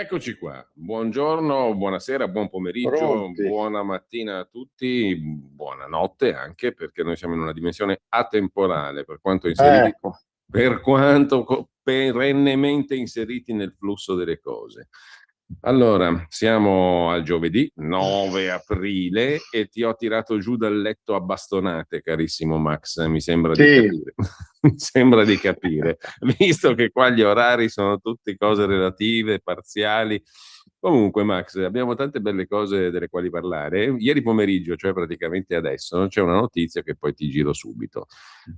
Eccoci qua, buongiorno, buonasera, buon pomeriggio, Pronti? buona mattina a tutti, buonanotte anche perché noi siamo in una dimensione atemporale Ecco, per quanto perennemente inseriti nel flusso delle cose. Allora, siamo al giovedì 9 aprile e ti ho tirato giù dal letto a bastonate, carissimo Max, mi sembra di sì, capire. Mi sembra di capire, visto che qua gli orari sono tutte cose relative, parziali. Comunque, Max, abbiamo tante belle cose delle quali parlare. Ieri pomeriggio, cioè praticamente adesso, c'è una notizia che poi ti giro subito.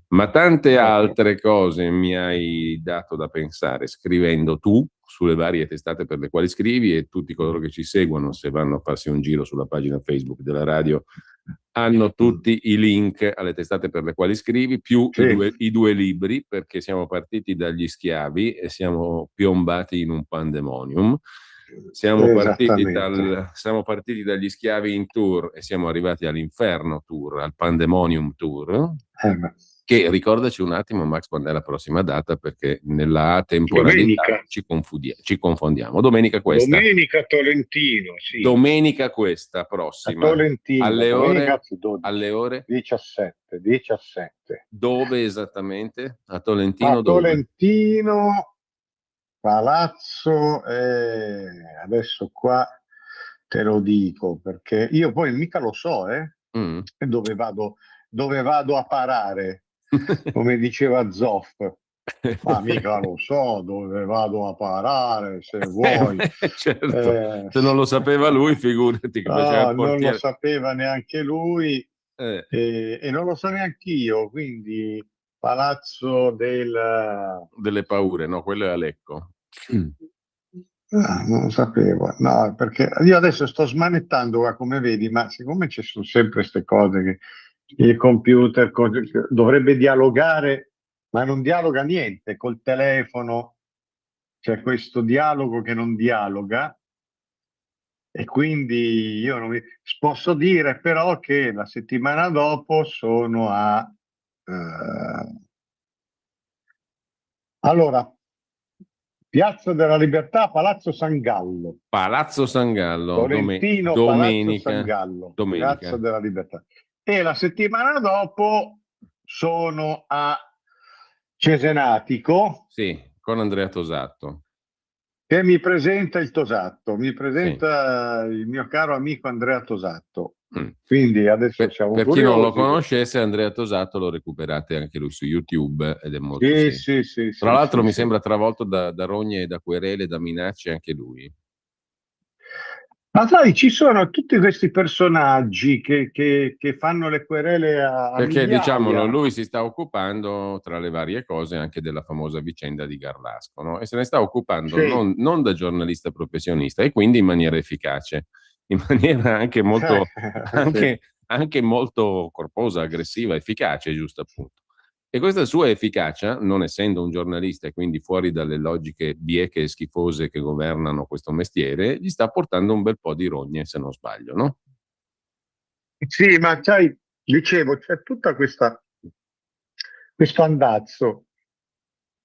Ma tante ecco. altre cose mi hai dato da pensare scrivendo tu sulle varie testate per le quali scrivi e tutti coloro che ci seguono, se vanno a farsi un giro sulla pagina Facebook della radio, hanno tutti i link alle testate per le quali scrivi, più Sì, i due libri, perché siamo partiti dagli schiavi e siamo piombati in un pandemonium. esattamente. Siamo partiti dagli schiavi in tour e siamo arrivati all'inferno tour, al pandemonium tour, Beh. che ricordaci un attimo, Max, quando è la prossima data, perché nella atemporalità Domenica, ci confondiamo. Domenica questa. domenica a Tolentino, sì, Domenica questa a prossima. Tolentino, Alle domenica ore? anzi 12, Alle ore? 17, 17. Dove esattamente? A A Tolentino dove? Tolentino, Palazzo, adesso qua te lo dico perché io poi mica lo so, Mm. dove vado a parare, come diceva Zoff. Ma mica lo so dove vado a parare, se vuoi. Certo, Eh, se non lo sapeva lui, figurati che faceva il no, non lo portiere. sapeva neanche lui Eh, e non lo so neanche io, quindi Palazzo del... delle paure, no, quello è Alecco. Mm. Ah, non lo sapevo, no, perché io adesso sto smanettando qua, come vedi, ma siccome ci sono sempre queste cose che il computer dovrebbe dialogare, ma non dialoga niente, col telefono c'è questo dialogo che non dialoga e quindi io non mi... posso dire però che la settimana dopo sono a... allora, Piazza della Libertà, Palazzo San Gallo. Palazzo San Gallo, Tolentino, Palazzo San domenica, Gallo, Piazza domenica. della Libertà. E la settimana dopo sono a Cesenatico, Sì, con Andrea Tosato. che mi presenta il Tosato, mi Sì. presenta il mio caro amico Andrea Tosato. Mm. Quindi adesso siamo Per chi non lo curiosi. conoscesse, Andrea Tosato lo recuperate anche lui su YouTube ed è molto Sì, semplice. sì, sì, Tra sì, l'altro sì, mi sì. sembra travolto da rogne e da querele, da minacce anche lui. Ma sai, ci sono tutti questi personaggi che fanno le querele a Perché, diciamolo, migliaia. lui si sta occupando, tra le varie cose, anche della famosa vicenda di Garlasco, no? E se ne sta occupando Sì. non da giornalista professionista e quindi in maniera efficace, in maniera Sì. anche, anche molto corposa, aggressiva, efficace, giusto appunto. E questa sua efficacia, non essendo un giornalista e quindi fuori dalle logiche bieche e schifose che governano questo mestiere, gli sta portando un bel po' di rogne, se non sbaglio, no? Sì, ma sai, dicevo, c'è tutta questo andazzo.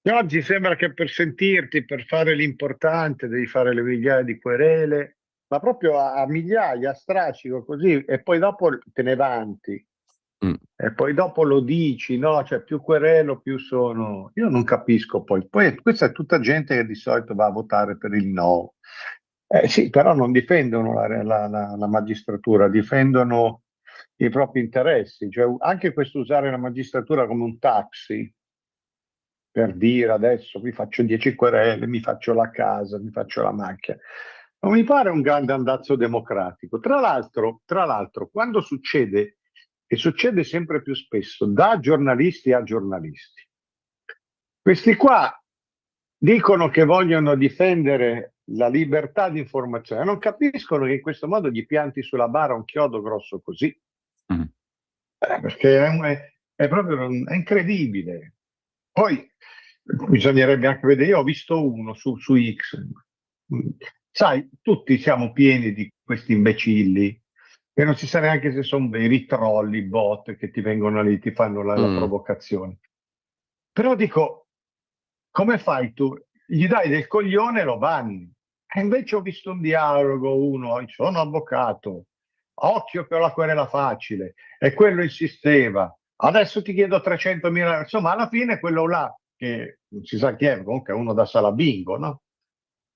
E oggi sembra che per sentirti, per fare l'importante, devi fare le migliaia di querele, ma proprio a migliaia, a strascico, così, e poi dopo te ne vanti, Mm. e poi dopo lo dici, no? Cioè, più querelo, più sono... Io non capisco poi. Poi questa è tutta gente che di solito va a votare per il no. Sì, però non difendono la magistratura, difendono i propri interessi. Cioè, anche questo usare la magistratura come un taxi per dire adesso mi faccio 10 querele, mi faccio la casa, mi faccio la macchina. Non mi pare un grande andazzo democratico. Tra l'altro, quando succede, e succede sempre più spesso, da giornalisti a giornalisti, questi qua dicono che vogliono difendere la libertà di informazione, non capiscono che in questo modo gli pianti sulla bara un chiodo grosso così. Mm. Perché è proprio è incredibile. Poi bisognerebbe anche vedere, io ho visto uno su X, sai, tutti siamo pieni di questi imbecilli che non si sa neanche se sono veri trolli, bot che ti vengono lì, ti fanno la Mm. provocazione. Però dico, come fai tu? Gli dai del coglione e lo banni. E invece ho visto un dialogo, uno, sono avvocato, occhio che ho la querela facile, e quello insisteva, adesso ti chiedo 300.000, insomma alla fine quello là, che non si sa chi è, comunque è uno da sala bingo, no?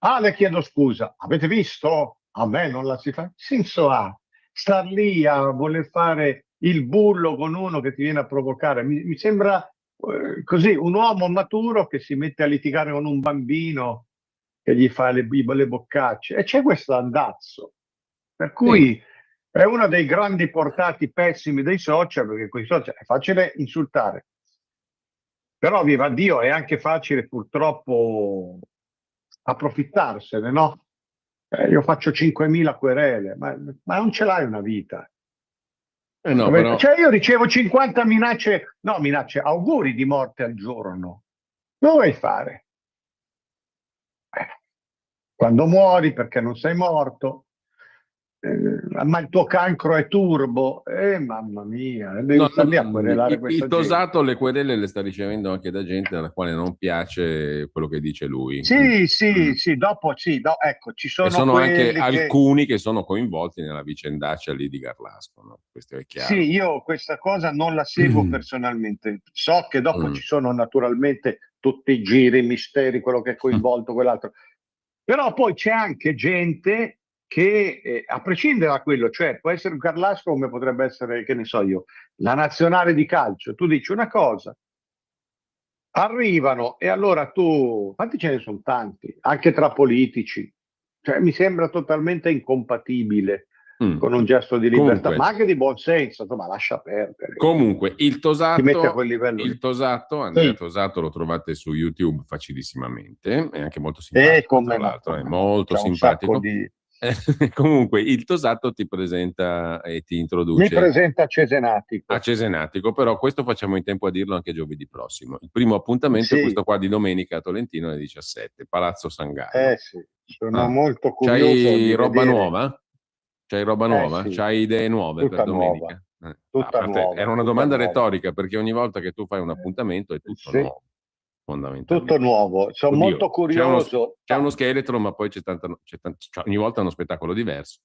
Ah, le chiedo scusa, avete visto? A me non la si fa. Che senso ha? Star lì a voler fare il bullo con uno che ti viene a provocare. Mi sembra così un uomo maturo che si mette a litigare con un bambino che gli fa le boccacce. E c'è questo andazzo. Per Sì. cui è uno dei grandi portati pessimi dei social, perché con i social è facile insultare. Però, viva Dio, è anche facile purtroppo approfittarsene, no? Io faccio 5.000 querele, ma non ce l'hai una vita. No, però Cioè io ricevo 50 minacce, no, minacce, auguri di morte al giorno. Cosa vuoi fare? Quando muori perché non sei morto, ma il tuo cancro è turbo, mamma mia, no, devi stare lì a querelare il questa gente. Tosato le querele le sta ricevendo anche da gente alla quale non piace quello che dice lui. Sì, Mm. sì, sì, dopo sì, ecco, ci E sono sono anche quelli che... alcuni che sono coinvolti nella vicendaccia lì di Garlasco, no? Questo è Sì, chiaro. io questa cosa non la seguo personalmente. So che dopo Mm. ci sono naturalmente tutti i giri, i misteri, quello che è coinvolto, quell'altro. Però poi c'è anche gente che, a prescindere da quello, cioè può essere un Carlasco come potrebbe essere, che ne so io, la nazionale di calcio. Tu dici una cosa, arrivano e allora tu, infatti ce ne sono tanti, anche tra politici, cioè mi sembra totalmente incompatibile Mm. con un gesto di libertà, ma Comunque, anche di buonsenso, insomma, lascia perdere, comunque, ti mette a quel livello Il lì. Tosato, Andrea Sì, Tosato, lo trovate su YouTube facilissimamente, è anche molto simpatico, tra l'altro, è come no, molto c'è un sacco simpatico. di... Comunque, il Tosato ti presenta e ti Mi introduce presenta a Cesenatico. Cesenatico, però questo facciamo in tempo a dirlo anche giovedì prossimo. Il primo appuntamento è questo Sì, qua di domenica a Tolentino alle 17, Palazzo Sangano. sì, sono Ah. molto curioso C'hai di roba vedere. nuova? C'hai roba nuova? Sì, C'hai idee nuove per tutta nuova, domenica? A parte, era una tutta domanda nuova. retorica perché ogni volta che tu fai un appuntamento è tutto Sì, nuovo, tutto fondamentalmente. nuovo. Sono molto Oddio, curioso. c'è uno scheletro, ma poi cioè, ogni volta è uno spettacolo diverso.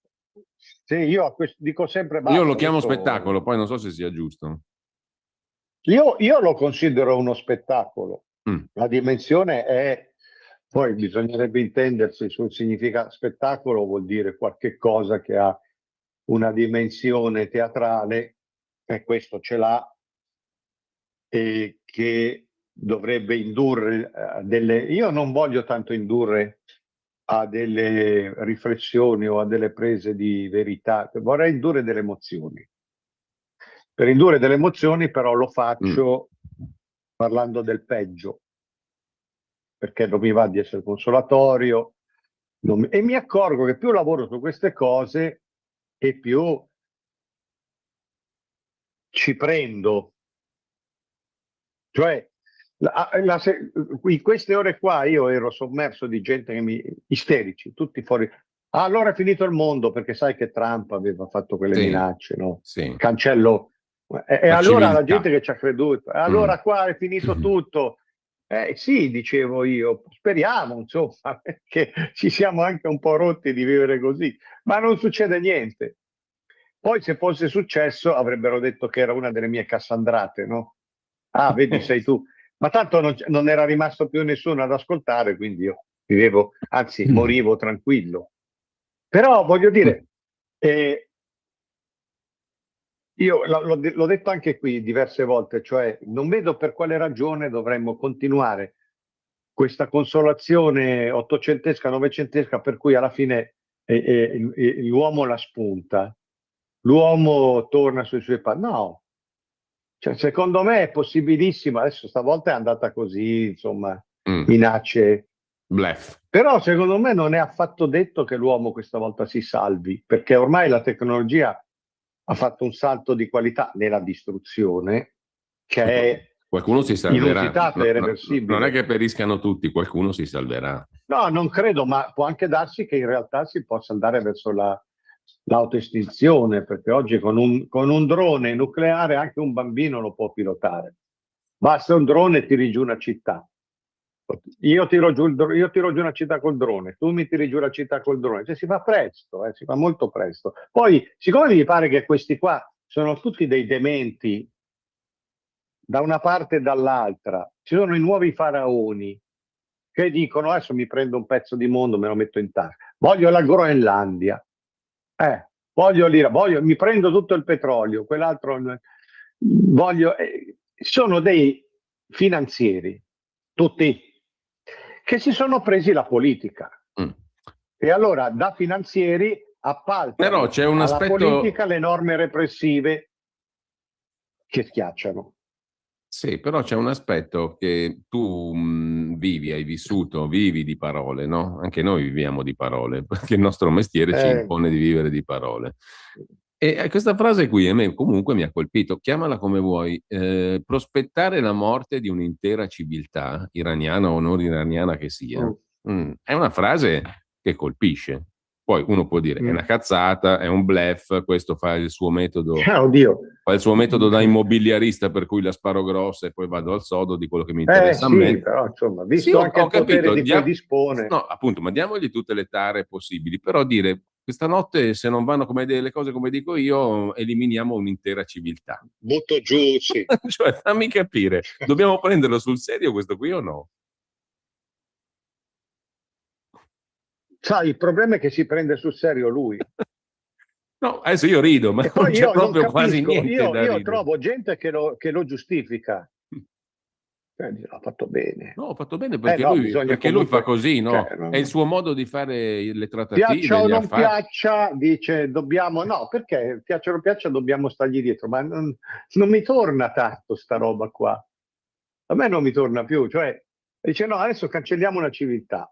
Sì, io dico sempre Io lo basta. chiamo Adesso spettacolo, poi non so se sia giusto. io lo considero uno spettacolo. Mm. La dimensione è, poi bisognerebbe intendersi sul significato spettacolo, vuol dire qualche cosa che ha una dimensione teatrale, e questo ce l'ha, e che dovrebbe indurre a delle... Io non voglio tanto indurre a delle riflessioni o a delle prese di verità, vorrei indurre delle emozioni. Per indurre delle emozioni però lo Mm. faccio parlando del peggio, perché non mi va di essere consolatorio, e mi accorgo che più lavoro su queste cose e più ci prendo. Cioè, in queste ore qua io ero sommerso di gente isterici, tutti fuori. Ah, allora è finito il mondo perché sai che Trump aveva fatto quelle Sì, minacce, no? sì, Cancello. E la allora la gente civiltà. che ci ha creduto, Mm. allora qua è finito tutto. Sì, dicevo io, speriamo, insomma, che ci siamo anche un po' rotti di vivere così, ma non succede niente. Poi se fosse successo avrebbero detto che era una delle mie cassandrate, no? Ah, vedi, sei tu. Ma tanto non era rimasto più nessuno ad ascoltare, quindi io vivevo, anzi morivo tranquillo. Però voglio dire, eh, io l'ho detto anche qui diverse volte, cioè non vedo per quale ragione dovremmo continuare questa consolazione ottocentesca, novecentesca, per cui alla fine l'uomo la spunta, l'uomo torna sui suoi passi. No, cioè, secondo me è possibilissimo, adesso stavolta è andata così, insomma, Mm. minacce, Bluff. però secondo me non è affatto detto che l'uomo questa volta si salvi, perché ormai la tecnologia ha fatto un salto di qualità nella distruzione che è Qualcuno si salverà. inusitata e Non è irreversibile. che periscano tutti, qualcuno si salverà. No, non credo, ma può anche darsi che in realtà si possa andare verso l'autoestinzione, perché oggi con un drone nucleare anche un bambino lo può pilotare. Basta un drone e tiri giù una città. Io tiro giù, io tiro giù una città col drone, tu mi tiri giù la città col drone, cioè si fa presto, si fa molto presto. Poi, siccome mi pare che questi qua sono tutti dei dementi da una parte e dall'altra, ci sono i nuovi faraoni che dicono adesso mi prendo un pezzo di mondo, me lo metto in tasca, voglio la Groenlandia, voglio l'Ira, mi prendo tutto il petrolio, quell'altro voglio, sono dei finanzieri, tutti, che si sono presi la politica. E allora da finanzieri appaltano c'è un alla aspetto... politica le norme repressive che schiacciano. Sì, però c'è un aspetto che tu hai vissuto, vivi di parole, no? Anche noi viviamo di parole, perché il nostro mestiere ci impone di vivere di parole. E questa frase qui a me comunque mi ha colpito, chiamala come vuoi, prospettare la morte di un'intera civiltà, iraniana o non iraniana che sia, è una frase che colpisce. Poi uno può dire è una cazzata, è un bluff, questo fa il suo metodo, fa il suo metodo da immobiliarista per cui la sparo grossa e poi vado al sodo di quello che mi interessa a me. Però insomma, visto anche il potere di cui dispone. No, appunto, ma diamogli tutte le tare possibili, però dire questa notte se non vanno come le cose come dico io, eliminiamo un'intera civiltà. Butto giù, sì. Cioè, fammi capire, dobbiamo prenderlo sul serio questo qui o no? Sai, il problema è che si prende sul serio lui. No, adesso io rido, ma non c'è proprio quasi niente io da ridere. trovo gente che lo giustifica. Ha fatto bene. No, ho fatto bene perché, lui fa così, no? È il suo modo di fare le trattative. Piaccia o non piaccia, dice dobbiamo, no, perché piaccia o non piaccia dobbiamo stargli dietro, ma non mi torna tanto sta roba qua. A me non mi torna più, cioè dice no, adesso cancelliamo una civiltà.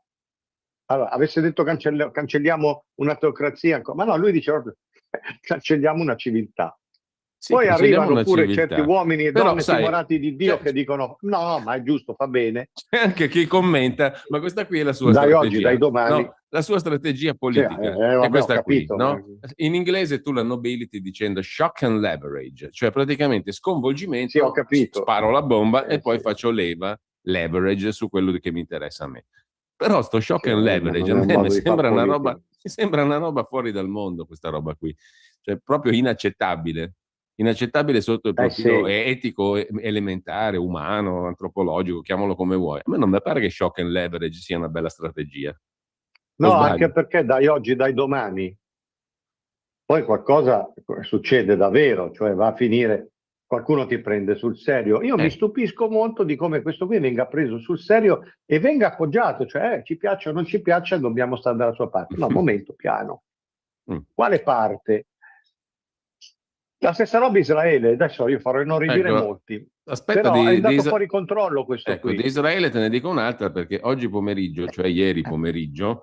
Allora, avesse detto cancelliamo una teocrazia, ma no, lui dice proprio cancelliamo una civiltà. Sì, poi arrivano pure certi uomini e donne timorati di Dio che dicono no, ma è giusto, fa bene. C'è anche chi commenta, ma questa qui è la sua strategia. Dai oggi, dai domani. No, la sua strategia politica è questa qui. No? In inglese tu la nobiliti dicendo shock and leverage, cioè praticamente sconvolgimento, sì, ho capito. Sparo la bomba e poi faccio leverage su quello che mi interessa a me. Però sto shock and leverage a me mi sembra una roba fuori dal mondo, questa roba qui. Cioè proprio inaccettabile sotto il profilo etico, elementare, umano, antropologico, chiamalo come vuoi. A me non mi pare che shock and leverage sia una bella strategia. No, anche perché dai oggi, dai domani, poi qualcosa succede davvero, cioè va a finire, qualcuno ti prende sul serio. Io mi stupisco molto di come questo qui venga preso sul serio e venga appoggiato, cioè ci piaccia o non ci piaccia, dobbiamo stare dalla sua parte. No, momento, piano. Quale parte? La stessa roba Israele, adesso io farò inorridire molti. Aspetta, però è andato fuori controllo questo qui. Di Israele te ne dico un'altra perché oggi pomeriggio, cioè ieri pomeriggio,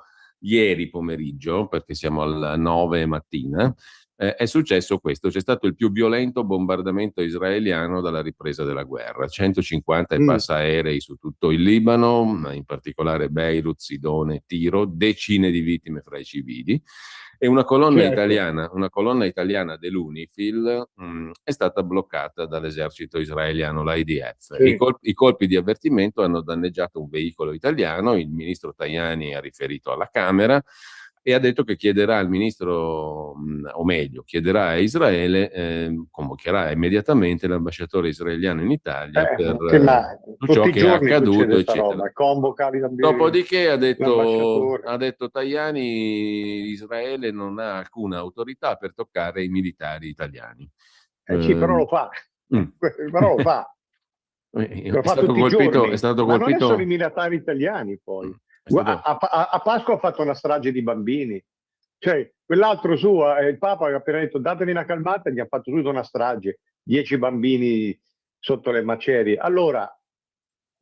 perché siamo alle 9 mattina, è successo questo, c'è stato il più violento bombardamento israeliano dalla ripresa della guerra, 150 e passa aerei su tutto il Libano, in particolare Beirut, Sidone, Tiro, decine di vittime fra i civili. E una colonna italiana dell'UNIFIL è stata bloccata dall'esercito israeliano, l'IDF. Sì. I colpi di avvertimento hanno danneggiato un veicolo italiano, il ministro Tajani ha riferito alla Camera e ha detto che chiederà al ministro, o meglio, chiederà a Israele, convocherà immediatamente l'ambasciatore israeliano in Italia per ciò che è accaduto, eccetera. Dopodiché ha detto Tajani, Israele non ha alcuna autorità per toccare i militari italiani. Sì, però lo fa. Però lo fa. È stato colpito. Ma non sono i militari italiani poi. A Pasqua ha fatto una strage di bambini, cioè quell'altro suo, il Papa che ha appena detto datevi una calmata, gli ha fatto subito una strage, 10 bambini sotto le macerie. Allora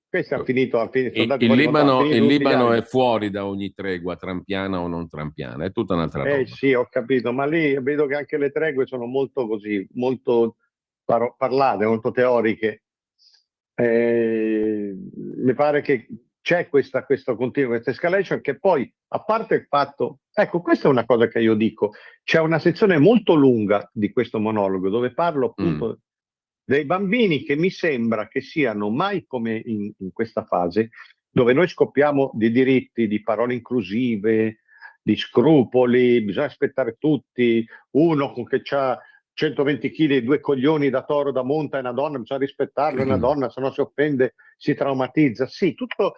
questo è finito. Il Libano è fuori da ogni tregua, trampiana o non trampiana, è tutta un'altra roba. Sì, ho capito, ma lì vedo che anche le tregue sono molto così, molto parlate, molto teoriche. Mi pare che c'è questa escalation che poi, a parte il fatto, ecco, questa è una cosa che io dico, c'è una sezione molto lunga di questo monologo dove parlo appunto dei bambini che mi sembra che siano mai come in questa fase dove noi scoppiamo di diritti, di parole inclusive, di scrupoli, bisogna aspettare tutti, uno che ha 120 kg e 2 coglioni da toro da monta è una donna, bisogna rispettarlo, è una donna, se no si offende, si traumatizza. Sì, tutto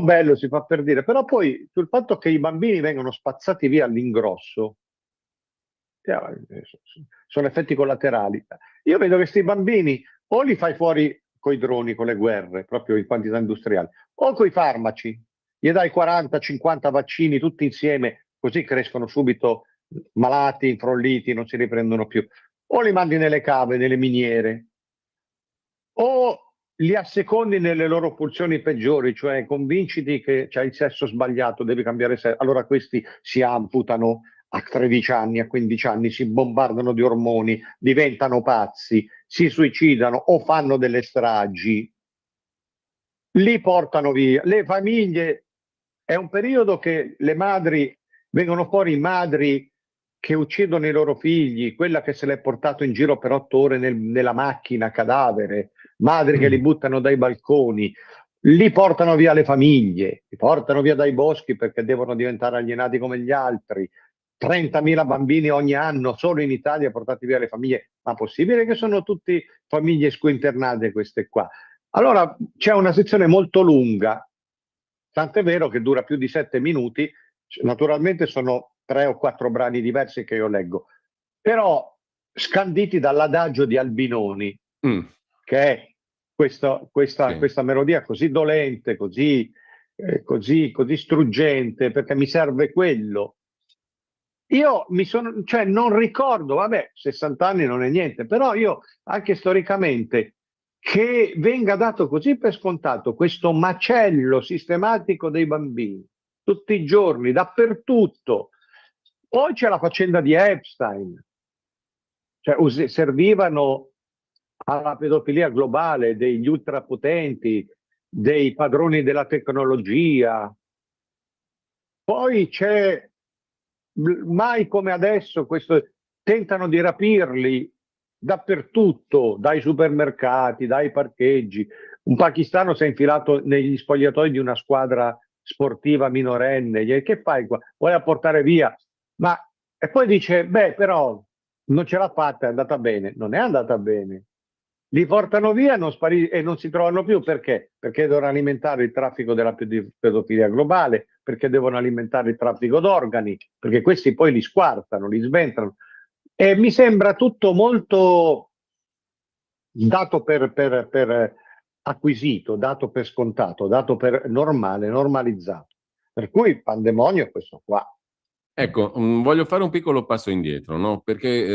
bello si fa per dire, però poi sul fatto che i bambini vengono spazzati via all'ingrosso, sono effetti collaterali. Io vedo che questi bambini o li fai fuori con i droni, con le guerre, proprio in quantità industriali, o con i farmaci, gli dai 40-50 vaccini tutti insieme, così crescono subito malati, infrolliti, non si riprendono più, o li mandi nelle cave, nelle miniere, o li assecondi nelle loro pulsioni peggiori, cioè convinciti che c'hai il sesso sbagliato, devi cambiare sesso, allora questi si amputano a 13 anni, a 15 anni, si bombardano di ormoni, diventano pazzi, si suicidano o fanno delle stragi, li portano via. Le famiglie, è un periodo che le madri, vengono fuori madri che uccidono i loro figli, quella che se l'è portato in giro per 8 ore nella macchina, cadavere, madri che li buttano dai balconi, li portano via le famiglie, li portano via dai boschi perché devono diventare alienati come gli altri. 30.000 bambini ogni anno solo in Italia portati via le famiglie. Ma possibile che sono tutte famiglie scointernate queste qua? Allora c'è una sezione molto lunga, tant'è vero che dura più di 7 minuti, naturalmente sono 3 o 4 brani diversi che io leggo, però scanditi dall'adagio di Albinoni, che è questa melodia così dolente, così struggente, perché mi serve quello. Io cioè non ricordo, vabbè, 60 anni non è niente, però io anche storicamente che venga dato così per scontato questo macello sistematico dei bambini, tutti i giorni, dappertutto. Poi c'è la faccenda di Epstein, cioè servivano alla pedofilia globale degli ultrapotenti, dei padroni della tecnologia. Poi c'è mai come adesso tentano di rapirli dappertutto, dai supermercati, dai parcheggi. Un pakistano si è infilato negli spogliatoi di una squadra sportiva minorenne. Che fai qua? Vuoi a portare via? E poi dice, beh, però non ce l'ha fatta, è andata bene. Non è andata bene. Li portano via e non si trovano più perché? Perché devono alimentare il traffico della pedofilia globale, perché devono alimentare il traffico d'organi, perché questi poi li squartano, li sventano. E mi sembra tutto molto dato per acquisito, dato per scontato, dato per normale, normalizzato. Per cui il pandemonio è questo qua. Ecco, voglio fare un piccolo passo indietro, no? Perché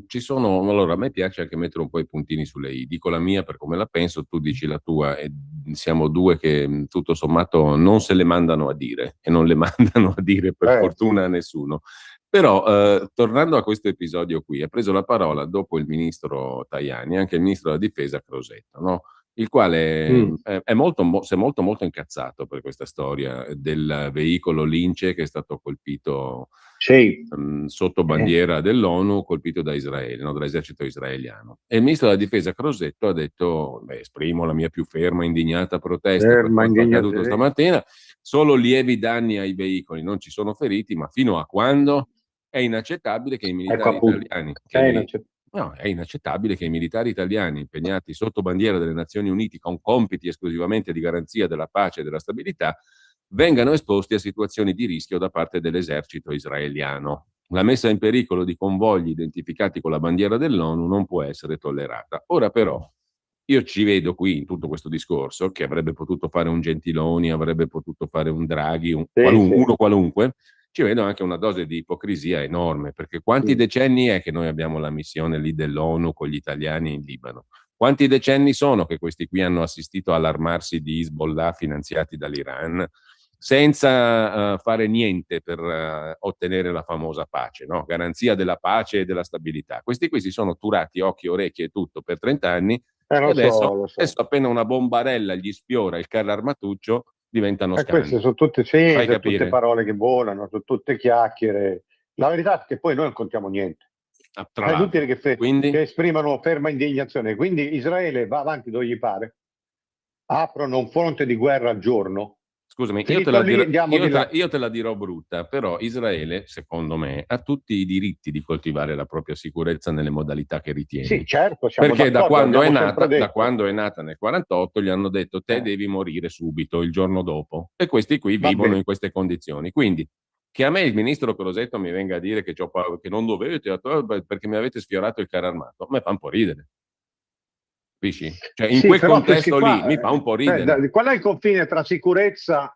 ci sono, allora a me piace anche mettere un po' i puntini sulle i, dico la mia per come la penso, tu dici la tua e siamo due che tutto sommato non se le mandano a dire e non le mandano a dire per fortuna a nessuno. Però tornando a questo episodio qui, ha preso la parola dopo il ministro Tajani, anche il ministro della difesa Crosetto, no? Il quale si è molto molto incazzato per questa storia del veicolo Lince che è stato colpito sotto bandiera dell'ONU, colpito da Israele, no? Dall'esercito israeliano. E il ministro della difesa Crosetto ha detto, esprimo la mia più ferma e indignata protesta per quanto accaduto stamattina, solo lievi danni ai veicoli, non ci sono feriti, ma fino a quando è inaccettabile che i militari italiani... No, è inaccettabile che i militari italiani impegnati sotto bandiera delle Nazioni Unite con compiti esclusivamente di garanzia della pace e della stabilità vengano esposti a situazioni di rischio da parte dell'esercito israeliano. La messa in pericolo di convogli identificati con la bandiera dell'ONU non può essere tollerata. Ora però, io ci vedo qui in tutto questo discorso che avrebbe potuto fare un Gentiloni, avrebbe potuto fare un Draghi, uno qualunque, ci vedo anche una dose di ipocrisia enorme, perché quanti decenni è che noi abbiamo la missione lì dell'ONU con gli italiani in Libano? Quanti decenni sono che questi qui hanno assistito all'armarsi di Hezbollah finanziati dall'Iran senza fare niente per ottenere la famosa pace, no? Garanzia della pace e della stabilità? Questi qui si sono turati occhi, orecchie e tutto per 30 anni e adesso appena una bombarella gli sfiora il carro armatuccio diventano scandali. Queste sono tutte parole che volano, sono tutte chiacchiere. La verità è che poi noi non contiamo niente. È inutile che esprimano ferma indignazione. Quindi Israele va avanti dove gli pare. aprono un fronte di guerra al giorno. Scusami, Finito lì, andiamo di là. io te la dirò brutta, però Israele, secondo me, ha tutti i diritti di coltivare la propria sicurezza nelle modalità che Sì, ritiene. certo, siamo Perché d'accordo, l'abbiamo sempre da detto. quando è nata nel 48, gli hanno detto te devi morire subito, il giorno dopo. E questi qui Va vivono bene. in queste condizioni. Quindi, che a me il ministro Crosetto mi venga a dire che, che non dovete, perché mi avete sfiorato il carro armato, a me fa un po' ridere. Capisci? Cioè, in Sì, quel però questi contesto lì qua, mi fa un po' ridere. qual è il confine tra sicurezza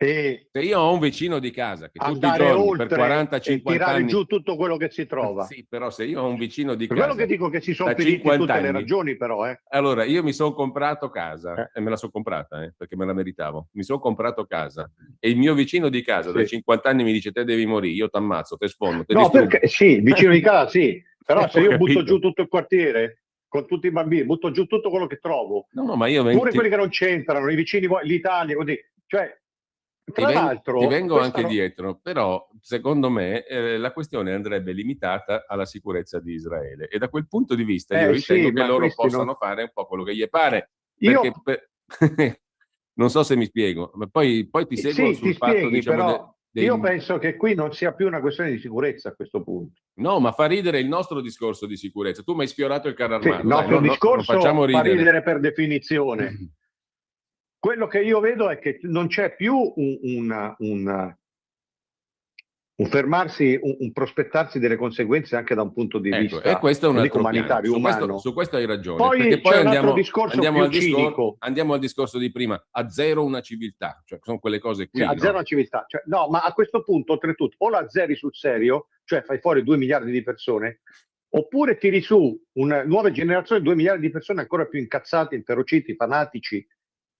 e Se io ho un vicino di casa che tutti i andare giorni per oltre e 40-50 tirare anni, giù tutto quello che si trova? sì, però se io ho un vicino di Per quello che casa dico che si sono da finiti 50 tutte le anni, ragioni, però, eh. allora io mi sono comprato casa Eh, e me la sono comprata perché me la meritavo. Mi sono comprato casa e il mio vicino di casa da sì. 50 anni mi dice te devi morire, io ti ammazzo, te sfondo, te No, distruggo. perché sì, vicino di casa sì, però se Ho io butto giù capito. tutto il quartiere con tutti i bambini, butto giù tutto quello che trovo, No, no, ma io pure quelli che non c'entrano, i vicini, l'Italia, così. Cioè, tra ti l'altro, vengo questa anche dietro, però secondo me la questione andrebbe limitata alla sicurezza di Israele e da quel punto di vista io ritengo sì, che ma loro questi non. possano fare un po' quello che gli pare, Io perché non so se mi spiego, ma poi ti seguo sì, ti sul fatto, spieghi, diciamo, però io penso che qui non sia più una questione di sicurezza a questo punto. no, ma fa ridere il nostro discorso di sicurezza. Tu mi hai sfiorato il carro Sì, il armato, dai, nostro non facciamo discorso fa ridere. ridere per definizione. Quello che io vedo è che non c'è più un fermarsi, un prospettarsi delle conseguenze anche da un punto di Ecco, e vista, questo è un non dico altro piano. umanitario, umano. Su questo hai ragione, perché Poi poi c'è un altro discorso più cinico, andiamo al discorso di prima, a zero una civiltà, cioè sono quelle cose cioè qui, a zero no? la civiltà. Cioè, no, ma a questo punto, oltretutto, o la zeri sul serio, cioè fai fuori 2 miliardi di persone, oppure tiri su una nuova generazione, 2 miliardi di persone ancora più incazzati, inferociti, fanatici,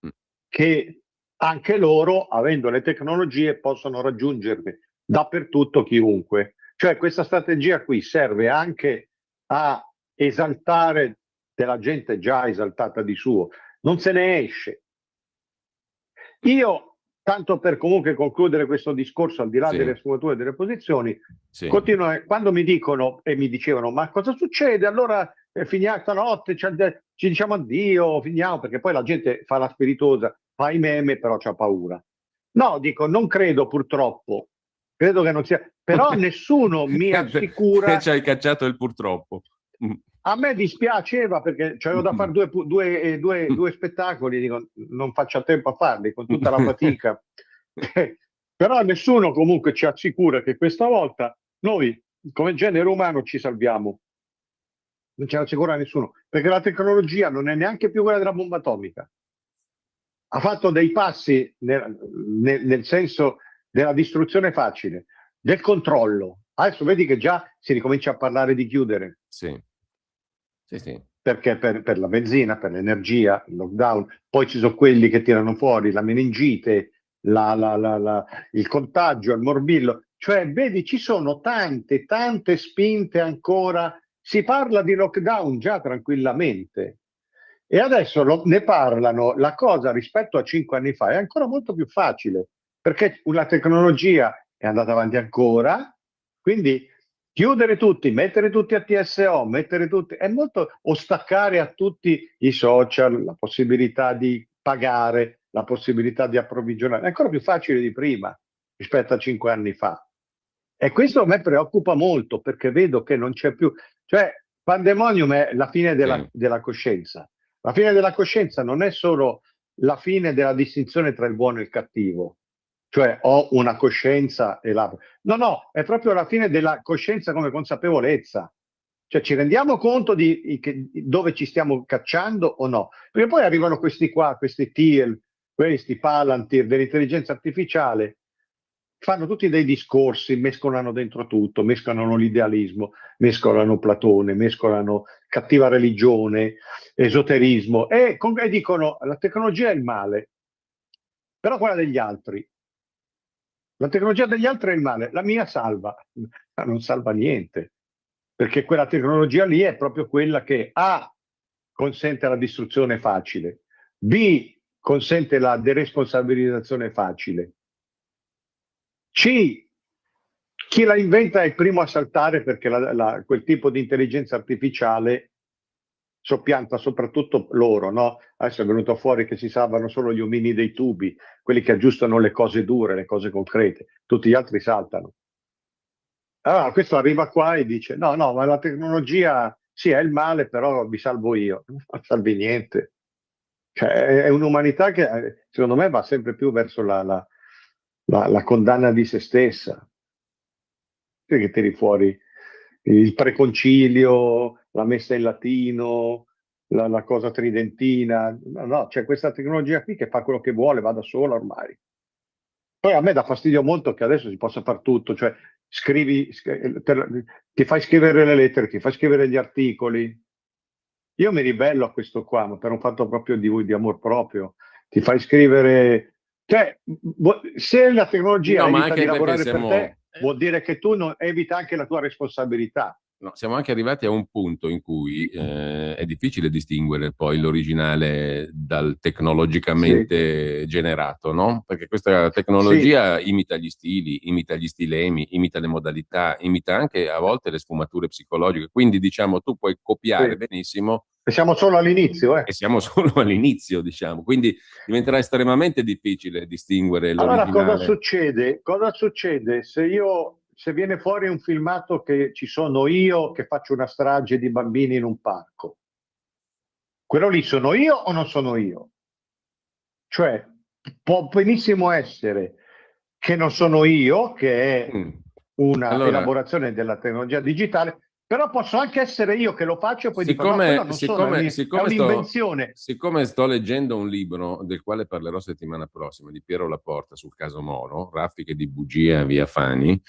Mm. che anche loro, avendo le tecnologie, possono raggiungere dappertutto chiunque. Cioè questa strategia qui serve anche a esaltare della gente già esaltata di suo, non se ne esce. Io, tanto per comunque concludere questo discorso, al di là Sì, delle sfumature e delle posizioni, sì. continuo, quando mi dicono e mi dicevano ma cosa succede? Allora finiamo stanotte, ci diciamo addio, finiamo, perché poi la gente fa la spiritosa, fa i meme, però c'ha paura. No, dico, non credo purtroppo, credo che non sia, però nessuno mi Te assicura. ci hai cacciato il purtroppo. Mm. A me dispiaceva perché avevo da fare due spettacoli, dico, non faccio tempo a farli con tutta la fatica. Però nessuno comunque ci assicura che questa volta noi, come genere umano, ci salviamo. Non ce l'assicura nessuno, perché la tecnologia non è neanche più quella della bomba atomica. Ha fatto dei passi nel senso della distruzione facile, del controllo. Adesso vedi che già si ricomincia a parlare di chiudere Sì, sì, sì. perché per la benzina, per l'energia, il lockdown, poi ci sono quelli che tirano fuori la meningite, il contagio, il morbillo, cioè vedi ci sono tante spinte ancora, si parla di lockdown già tranquillamente e adesso ne parlano, la cosa rispetto a 5 anni fa è ancora molto più facile perché la tecnologia è andata avanti ancora, quindi chiudere tutti, mettere tutti a TSO, mettere tutti, è molto, o staccare a tutti i social, la possibilità di pagare, la possibilità di approvvigionare, è ancora più facile di prima rispetto a 5 anni fa. E questo a me preoccupa molto perché vedo che non c'è più, cioè pandemonium è la fine Sì. della coscienza. La fine della coscienza non è solo la fine della distinzione tra il buono e il cattivo, cioè ho una coscienza e la. No, no, è proprio la fine della coscienza come consapevolezza. Cioè ci rendiamo conto dove ci stiamo cacciando o no? Perché poi arrivano questi qua, questi TIEL, questi Palantir dell'intelligenza artificiale, fanno tutti dei discorsi, mescolano dentro tutto, mescolano l'idealismo, mescolano Platone, mescolano cattiva religione, esoterismo e dicono la tecnologia è il male, però quella degli altri. La tecnologia degli altri è il male, la mia salva, ma non salva niente, perché quella tecnologia lì è proprio quella che A consente la distruzione facile, B consente la deresponsabilizzazione facile, C chi la inventa è il primo a saltare perché quel tipo di intelligenza artificiale soppianta soprattutto loro, no? Adesso è venuto fuori che si salvano solo gli omini dei tubi, quelli che aggiustano le cose dure, le cose concrete, tutti gli altri saltano. Allora questo arriva qua e dice no, no, ma la tecnologia sì è il male, però vi salvo io. Non salvi niente. Cioè, è un'umanità che secondo me va sempre più verso la condanna di se stessa. Che tiri fuori il preconcilio, la messa in latino, la cosa tridentina. No, no, c'è questa tecnologia qui che fa quello che vuole, va da sola ormai. Poi a me dà fastidio molto che adesso si possa fare tutto, cioè ti fai scrivere le lettere, ti fai scrivere gli articoli. Io mi ribello a questo qua, ma per un fatto proprio di amor proprio. Ti fai scrivere, cioè, se la tecnologia No, ma evita anche di perché lavorare per siamo, te, vuol dire che tu evita anche la tua responsabilità. no, siamo anche arrivati a un punto in cui è difficile distinguere poi l'originale dal Sì, tecnologicamente generato, no? Perché questa sì, tecnologia imita gli stili, imita gli stilemi, imita le modalità, imita anche a volte le sfumature psicologiche. Quindi, diciamo, tu puoi copiare sì. benissimo E siamo solo all'inizio, e siamo solo all'inizio, diciamo. Quindi diventerà estremamente difficile distinguere Allora, cosa l'originale. succede? Cosa succede se viene fuori un filmato che ci sono io che faccio una strage di bambini in un parco? Quello lì sono io o non sono io? Cioè, può benissimo essere che non sono io, che è Mm. una Allora, elaborazione della tecnologia digitale, però posso anche essere io che lo faccio e poi dico no, quello Siccome, non sono, siccome, è siccome sto, un'invenzione. siccome sto leggendo un libro del quale parlerò settimana prossima, di Piero Laporta sul caso Moro, Raffiche di bugie a Via Fani,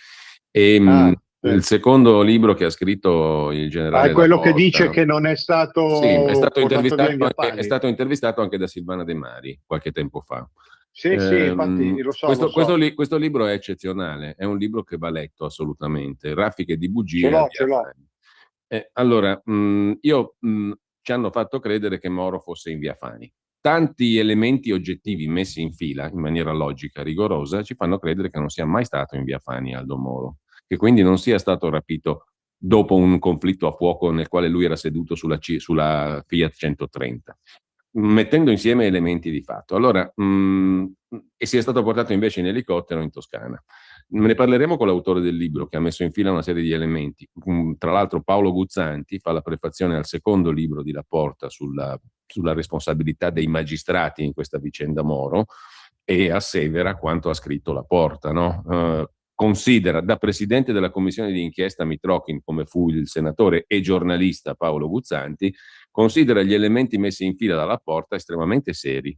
e Ah, il secondo libro che ha scritto il è generale quello che dice Laporta, che non è sì, stato portato via in via è Fani. stato intervistato anche da Silvana De Mari qualche tempo fa. Sì, sì, infatti lo so, lo so. Questo libro è eccezionale, è un libro che va letto assolutamente, Raffiche di Ce bugie a l'ho, Via ce l'ho. Fani. Allora, io ci hanno fatto credere che Moro fosse in Via Fani. Tanti elementi oggettivi messi in fila in maniera logica, rigorosa, ci fanno credere che non sia mai stato in Via Fani Aldo Moro, che quindi non sia stato rapito dopo un conflitto a fuoco nel quale lui era seduto sulla Fiat 130, mettendo insieme elementi di fatto. Allora, e sia stato portato invece in elicottero in Toscana. Ne parleremo con l'autore del libro che ha messo in fila una serie di elementi. Tra l'altro Paolo Guzzanti fa la prefazione al secondo libro di Laporta sulla responsabilità dei magistrati in questa vicenda Moro e assevera quanto ha scritto Laporta, no? Considera da presidente della commissione di inchiesta Mitrochin, come fu il senatore e giornalista Paolo Guzzanti, considera gli elementi messi in fila dalla Porta estremamente seri.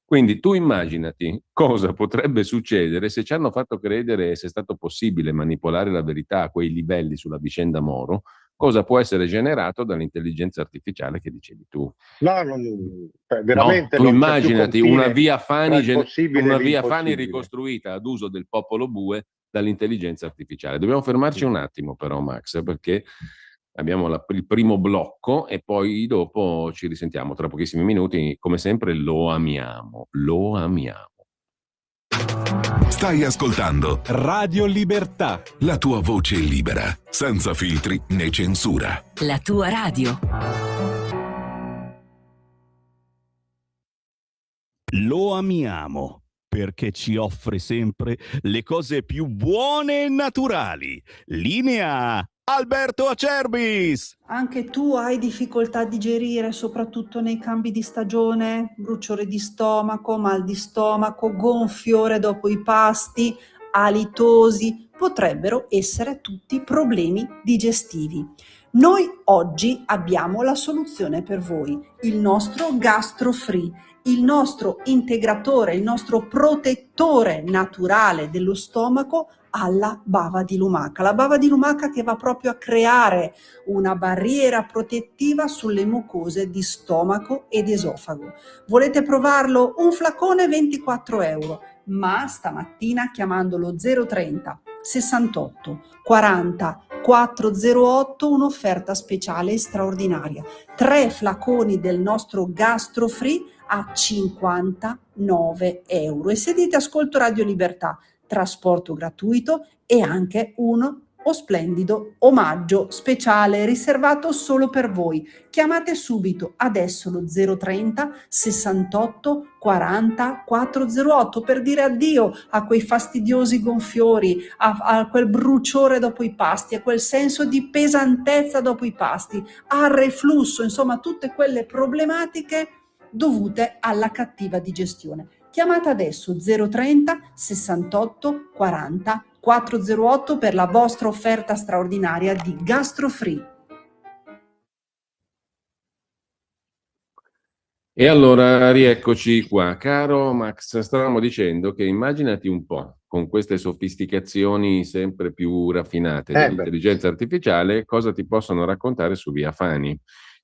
Quindi tu immaginati cosa potrebbe succedere se ci hanno fatto credere, se è stato possibile manipolare la verità a quei livelli sulla vicenda Moro, cosa può essere generato dall'intelligenza artificiale che dicevi tu. No, No, veramente tu non c'è più immaginati confine tra il possibile e una via Fani l'impossibile. ricostruita ad uso del popolo bue dall'intelligenza artificiale. Dobbiamo fermarci un attimo però, Max, perché abbiamo il primo blocco e poi dopo ci risentiamo tra pochissimi minuti. Come sempre lo amiamo, lo amiamo. Stai ascoltando Radio Libertà. la tua voce libera, senza filtri né censura. La tua radio. Lo amiamo perché ci offre sempre le cose più buone e naturali. Linea Alberto Acerbis. Anche tu hai difficoltà a digerire, soprattutto nei cambi di stagione, bruciore di stomaco, mal di stomaco, gonfiore dopo i pasti, alitosi, potrebbero essere tutti problemi digestivi. Noi oggi abbiamo la soluzione per voi, il nostro Gastro Free, il nostro integratore, il nostro protettore naturale dello stomaco alla bava di lumaca. La bava di lumaca che va proprio a creare una barriera protettiva sulle mucose di stomaco ed esofago. Volete provarlo? Un flacone 24 euro, ma stamattina chiamandolo 030 68 40 408 un'offerta speciale straordinaria. 3 flaconi del nostro Gastro Free a 59 euro. E se dite ascolto Radio Libertà, trasporto gratuito e anche un o splendido omaggio speciale riservato solo per voi. Chiamate subito adesso lo 030 68 40 408 per dire addio a quei fastidiosi gonfiori, a quel bruciore dopo i pasti, a quel senso di pesantezza dopo i pasti, al reflusso, insomma tutte quelle problematiche dovute alla cattiva digestione. Chiamate adesso 030 68 40 408 per la vostra offerta straordinaria di GastroFree. E allora rieccoci qua. Caro Max, stavamo dicendo che immaginati un po', con queste sofisticazioni sempre più raffinate dell'intelligenza artificiale, cosa ti possono raccontare su Via Fani.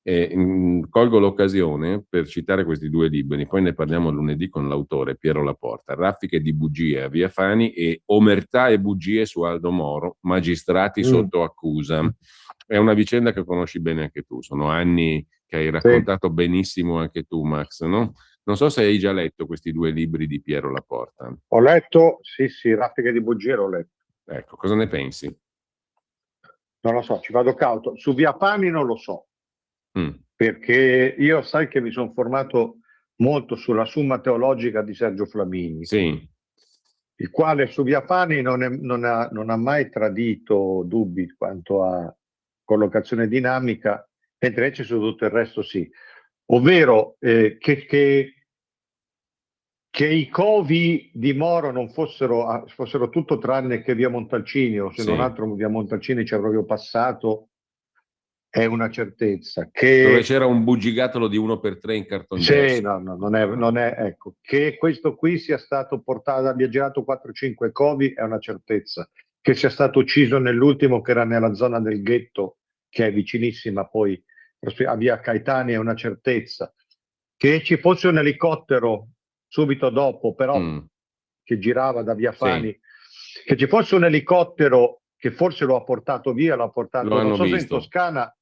Colgo l'occasione per citare questi due libri, poi ne parliamo lunedì con l'autore Piero Laporta, Raffiche di bugie a Via Fani e Omertà e bugie su Aldo Moro, magistrati sotto accusa. È una vicenda che conosci bene anche tu, sono anni che hai raccontato benissimo anche tu, Max, no? Non so se hai già letto questi due libri di Piero Laporta. Ho letto, sì, Raffiche di bugie l'ho letto. Ecco, cosa ne pensi? Non lo so, ci vado cauto. Su Via Fani non lo so. Perché io sai che mi sono formato molto sulla Summa Teologica di Sergio Flamini, sì, il quale su Via Fani non ha mai tradito dubbi quanto a collocazione dinamica, mentre invece su tutto il resto sì. Ovvero che i covi di Moro non fossero tutto tranne che Via Montalcini, o se non altro Via Montalcini ci è proprio passato, è una certezza. Dove c'era un bugigattolo di 1x3 in cartongesso. Sì, no, non è, ecco, che questo qui sia stato portato, abbia girato 4-5 covi è una certezza. Che sia stato ucciso nell'ultimo, che era nella zona del ghetto, che è vicinissima poi a Via Caetani, è una certezza. Che ci fosse un elicottero subito dopo, però, che girava da Via Fani, che ci fosse un elicottero che forse lo ha portato via, l'ha portato, non so se in Toscana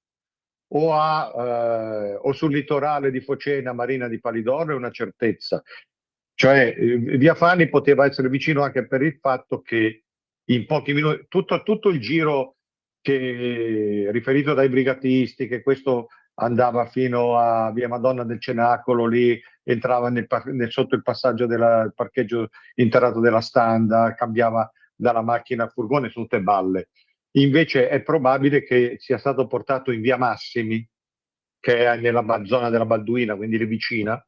o sul litorale di Focena, Marina di Palidoro, è una certezza. Cioè Via Fani poteva essere vicino anche per il fatto che in pochi minuti tutto il giro che riferito dai brigatisti, che questo andava fino a Via Madonna del Cenacolo, lì entrava sotto il passaggio del parcheggio interrato della Standa, cambiava dalla macchina al furgone, sono tutte balle. Invece è probabile che sia stato portato in Via Massimi, che è nella zona della Balduina, quindi lì vicina,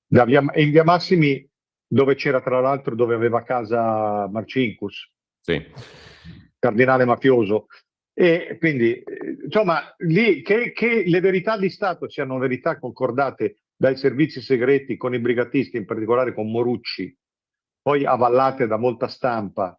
e in Via Massimi dove c'era, tra l'altro, dove aveva casa Marcinkus, cardinale mafioso. E quindi, insomma, lì che le verità di Stato siano verità concordate dai servizi segreti con i brigatisti, in particolare con Morucci, poi avallate da molta stampa.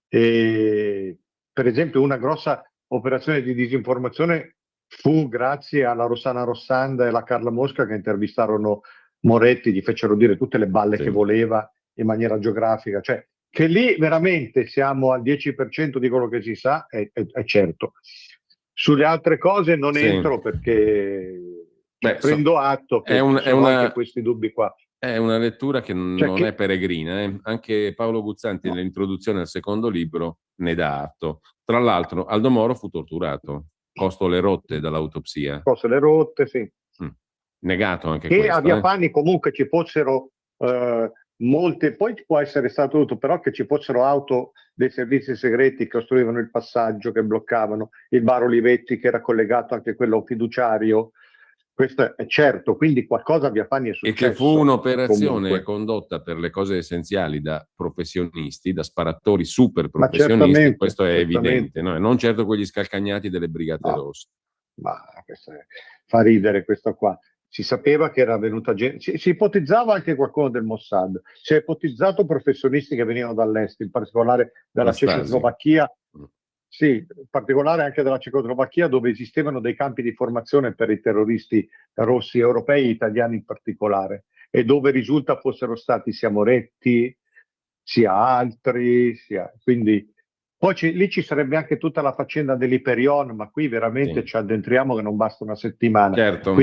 Per esempio, una grossa operazione di disinformazione fu grazie alla Rossana Rossanda e alla Carla Mosca, che intervistarono Moretti, gli fecero dire tutte le balle che voleva in maniera geografica. Cioè, che lì veramente siamo al 10% di quello che si sa, è certo. Sulle altre cose non entro, perché prendo atto che ci sono anche questi dubbi qua. È una lettura che non è peregrina. Anche Paolo Guzzanti nell'introduzione al secondo libro ne dà atto. Tra l'altro Aldo Moro fu torturato, costo le rotte dall'autopsia. Costo le rotte, sì. Negato anche che questo. A Via Fani comunque ci fossero molte, poi può essere stato tutto, però che ci fossero auto dei servizi segreti che ostruivano il passaggio, che bloccavano il bar Olivetti, che era collegato anche quello a un fiduciario. Questo è certo, quindi qualcosa a Via Fani è successo. E che fu un'operazione condotta per le cose essenziali da professionisti, da sparatori super professionisti, questo è evidente, no? Non certo quegli scalcagnati delle Brigate Rosse. Ma fa ridere questo qua. Si sapeva che era venuta gente, si ipotizzava anche qualcuno del Mossad, si è ipotizzato professionisti che venivano dall'est, in particolare dalla Cecoslovacchia. Sì, in particolare anche dalla Cecoslovacchia, dove esistevano dei campi di formazione per i terroristi rossi europei, italiani in particolare, e dove risulta fossero stati sia Moretti, sia altri, quindi poi lì ci sarebbe anche tutta la faccenda dell'Iperion, ma qui veramente ci addentriamo che non basta una settimana. Certo.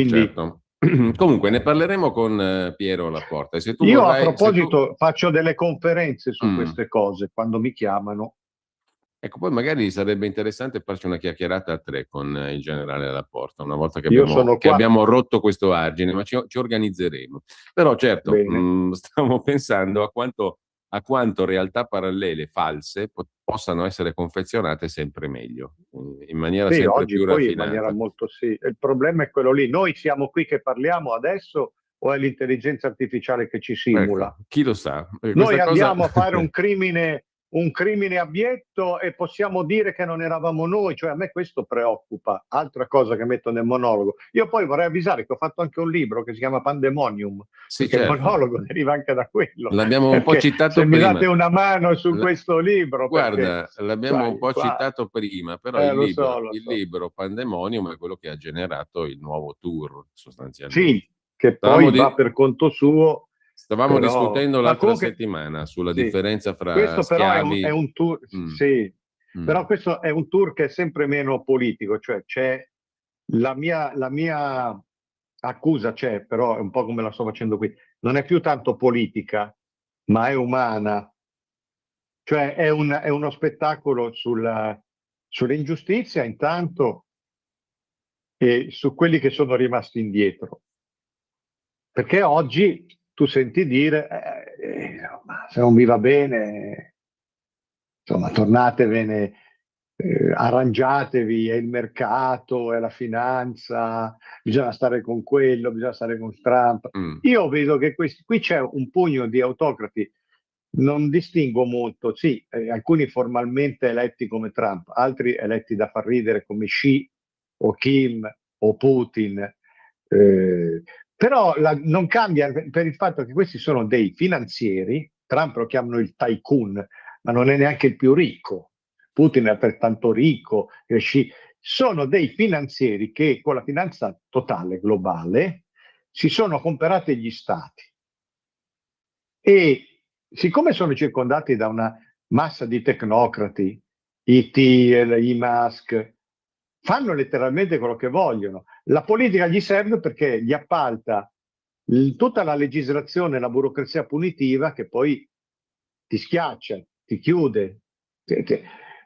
Comunque ne parleremo con Piero Laporta. E se tu a proposito faccio delle conferenze su queste cose quando mi chiamano. Ecco, poi magari sarebbe interessante farci una chiacchierata a tre con il generale Laporta, una volta Io sono che qua. abbiamo rotto questo argine, ma ci organizzeremo. Però certo, Bene. stavo pensando a quanto realtà parallele false possano essere confezionate sempre meglio, in maniera Sì, sempre oggi più poi in maniera raffinata. molto sì. Il problema è quello lì. Noi siamo qui che parliamo adesso o è l'intelligenza artificiale che ci simula? Ecco, chi lo sa? Noi Questa cosa... andiamo a fare un crimine abietto e possiamo dire che non eravamo noi, cioè a me questo preoccupa. Altra cosa che metto nel monologo. Io poi vorrei avvisare che ho fatto anche un libro che si chiama Pandemonium, Sì, perché il certo. monologo deriva anche da quello. L'abbiamo un po' Perché citato se mi prima. date una mano su questo libro, perché Guarda, l'abbiamo un sai, po' qua, citato prima, però il lo so, lo il so. libro Pandemonium è quello che ha generato il nuovo tour, sostanzialmente. Sì, che Stavamo, poi va per conto suo, stavamo però... discutendo Ma l'altra comunque, settimana sulla sì, differenza fra questo però è schiavi. un tour, Mm, sì, mm. però questo è un tour che è sempre meno politico, cioè c'è la mia accusa c'è, però è un po' come la sto facendo qui, non è più tanto politica, ma è umana, cioè è uno spettacolo sull'ingiustizia intanto e su quelli che sono rimasti indietro. Perché oggi tu senti dire, ma se non vi va bene, insomma, tornatevene, arrangiatevi, è il mercato, è la finanza, bisogna stare con quello, bisogna stare con Trump. Mm. Io vedo che qui c'è un pugno di autocrati, non distingo molto, sì, alcuni formalmente eletti come Trump, altri eletti da far ridere come Xi o Kim o Putin. Eh, Però non cambia per il fatto che questi sono dei finanzieri, Trump lo chiamano il tycoon, ma non è neanche il più ricco, Putin è altrettanto ricco, sono dei finanzieri che con la finanza totale globale si sono comprati gli stati e siccome sono circondati da una massa di tecnocrati, i Thiel, i Musk, fanno letteralmente quello che vogliono. La politica gli serve perché gli appalta tutta la legislazione, la burocrazia punitiva che poi ti schiaccia, ti chiude.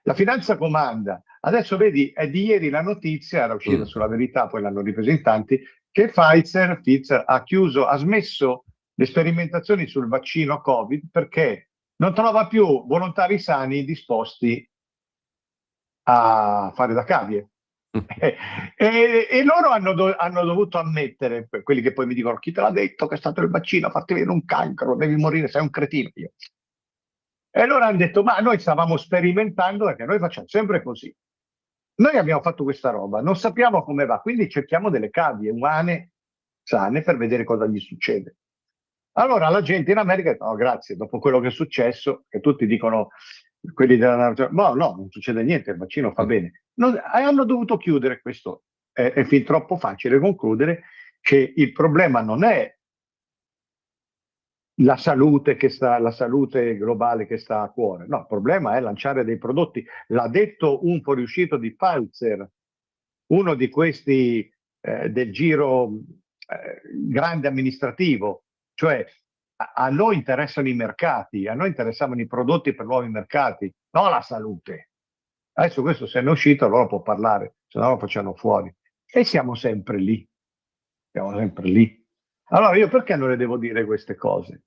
La finanza comanda. Adesso vedi, è di ieri la notizia, era uscita sulla Verità, poi l'hanno ripresa in tanti, che Pfizer ha smesso le sperimentazioni sul vaccino Covid perché non trova più volontari sani disposti a fare da cavie. E loro hanno dovuto ammettere, quelli che poi mi dicono chi te l'ha detto che è stato il vaccino, fatti vedere un cancro, devi morire, sei un cretino. Io. E allora hanno detto, ma noi stavamo sperimentando perché noi facciamo sempre così. Noi abbiamo fatto questa roba, non sappiamo come va, quindi cerchiamo delle cavie umane, sane, per vedere cosa gli succede. Allora la gente in America ha detto, no, grazie, dopo quello che è successo, che tutti dicono, quelli della... No, no, non succede niente, il vaccino fa bene. Hanno dovuto chiudere questo. È fin troppo facile concludere che il problema non è la salute globale che sta a cuore. No, il problema è lanciare dei prodotti. L'ha detto un fuoriuscito di Pfizer, uno di questi del giro grande amministrativo, cioè a noi interessano i mercati, a noi interessavano i prodotti per nuovi mercati, non la salute. Adesso questo se ne è uscito, allora può parlare, se no lo facciano fuori. E siamo sempre lì. Siamo sempre lì. Allora io perché non le devo dire queste cose?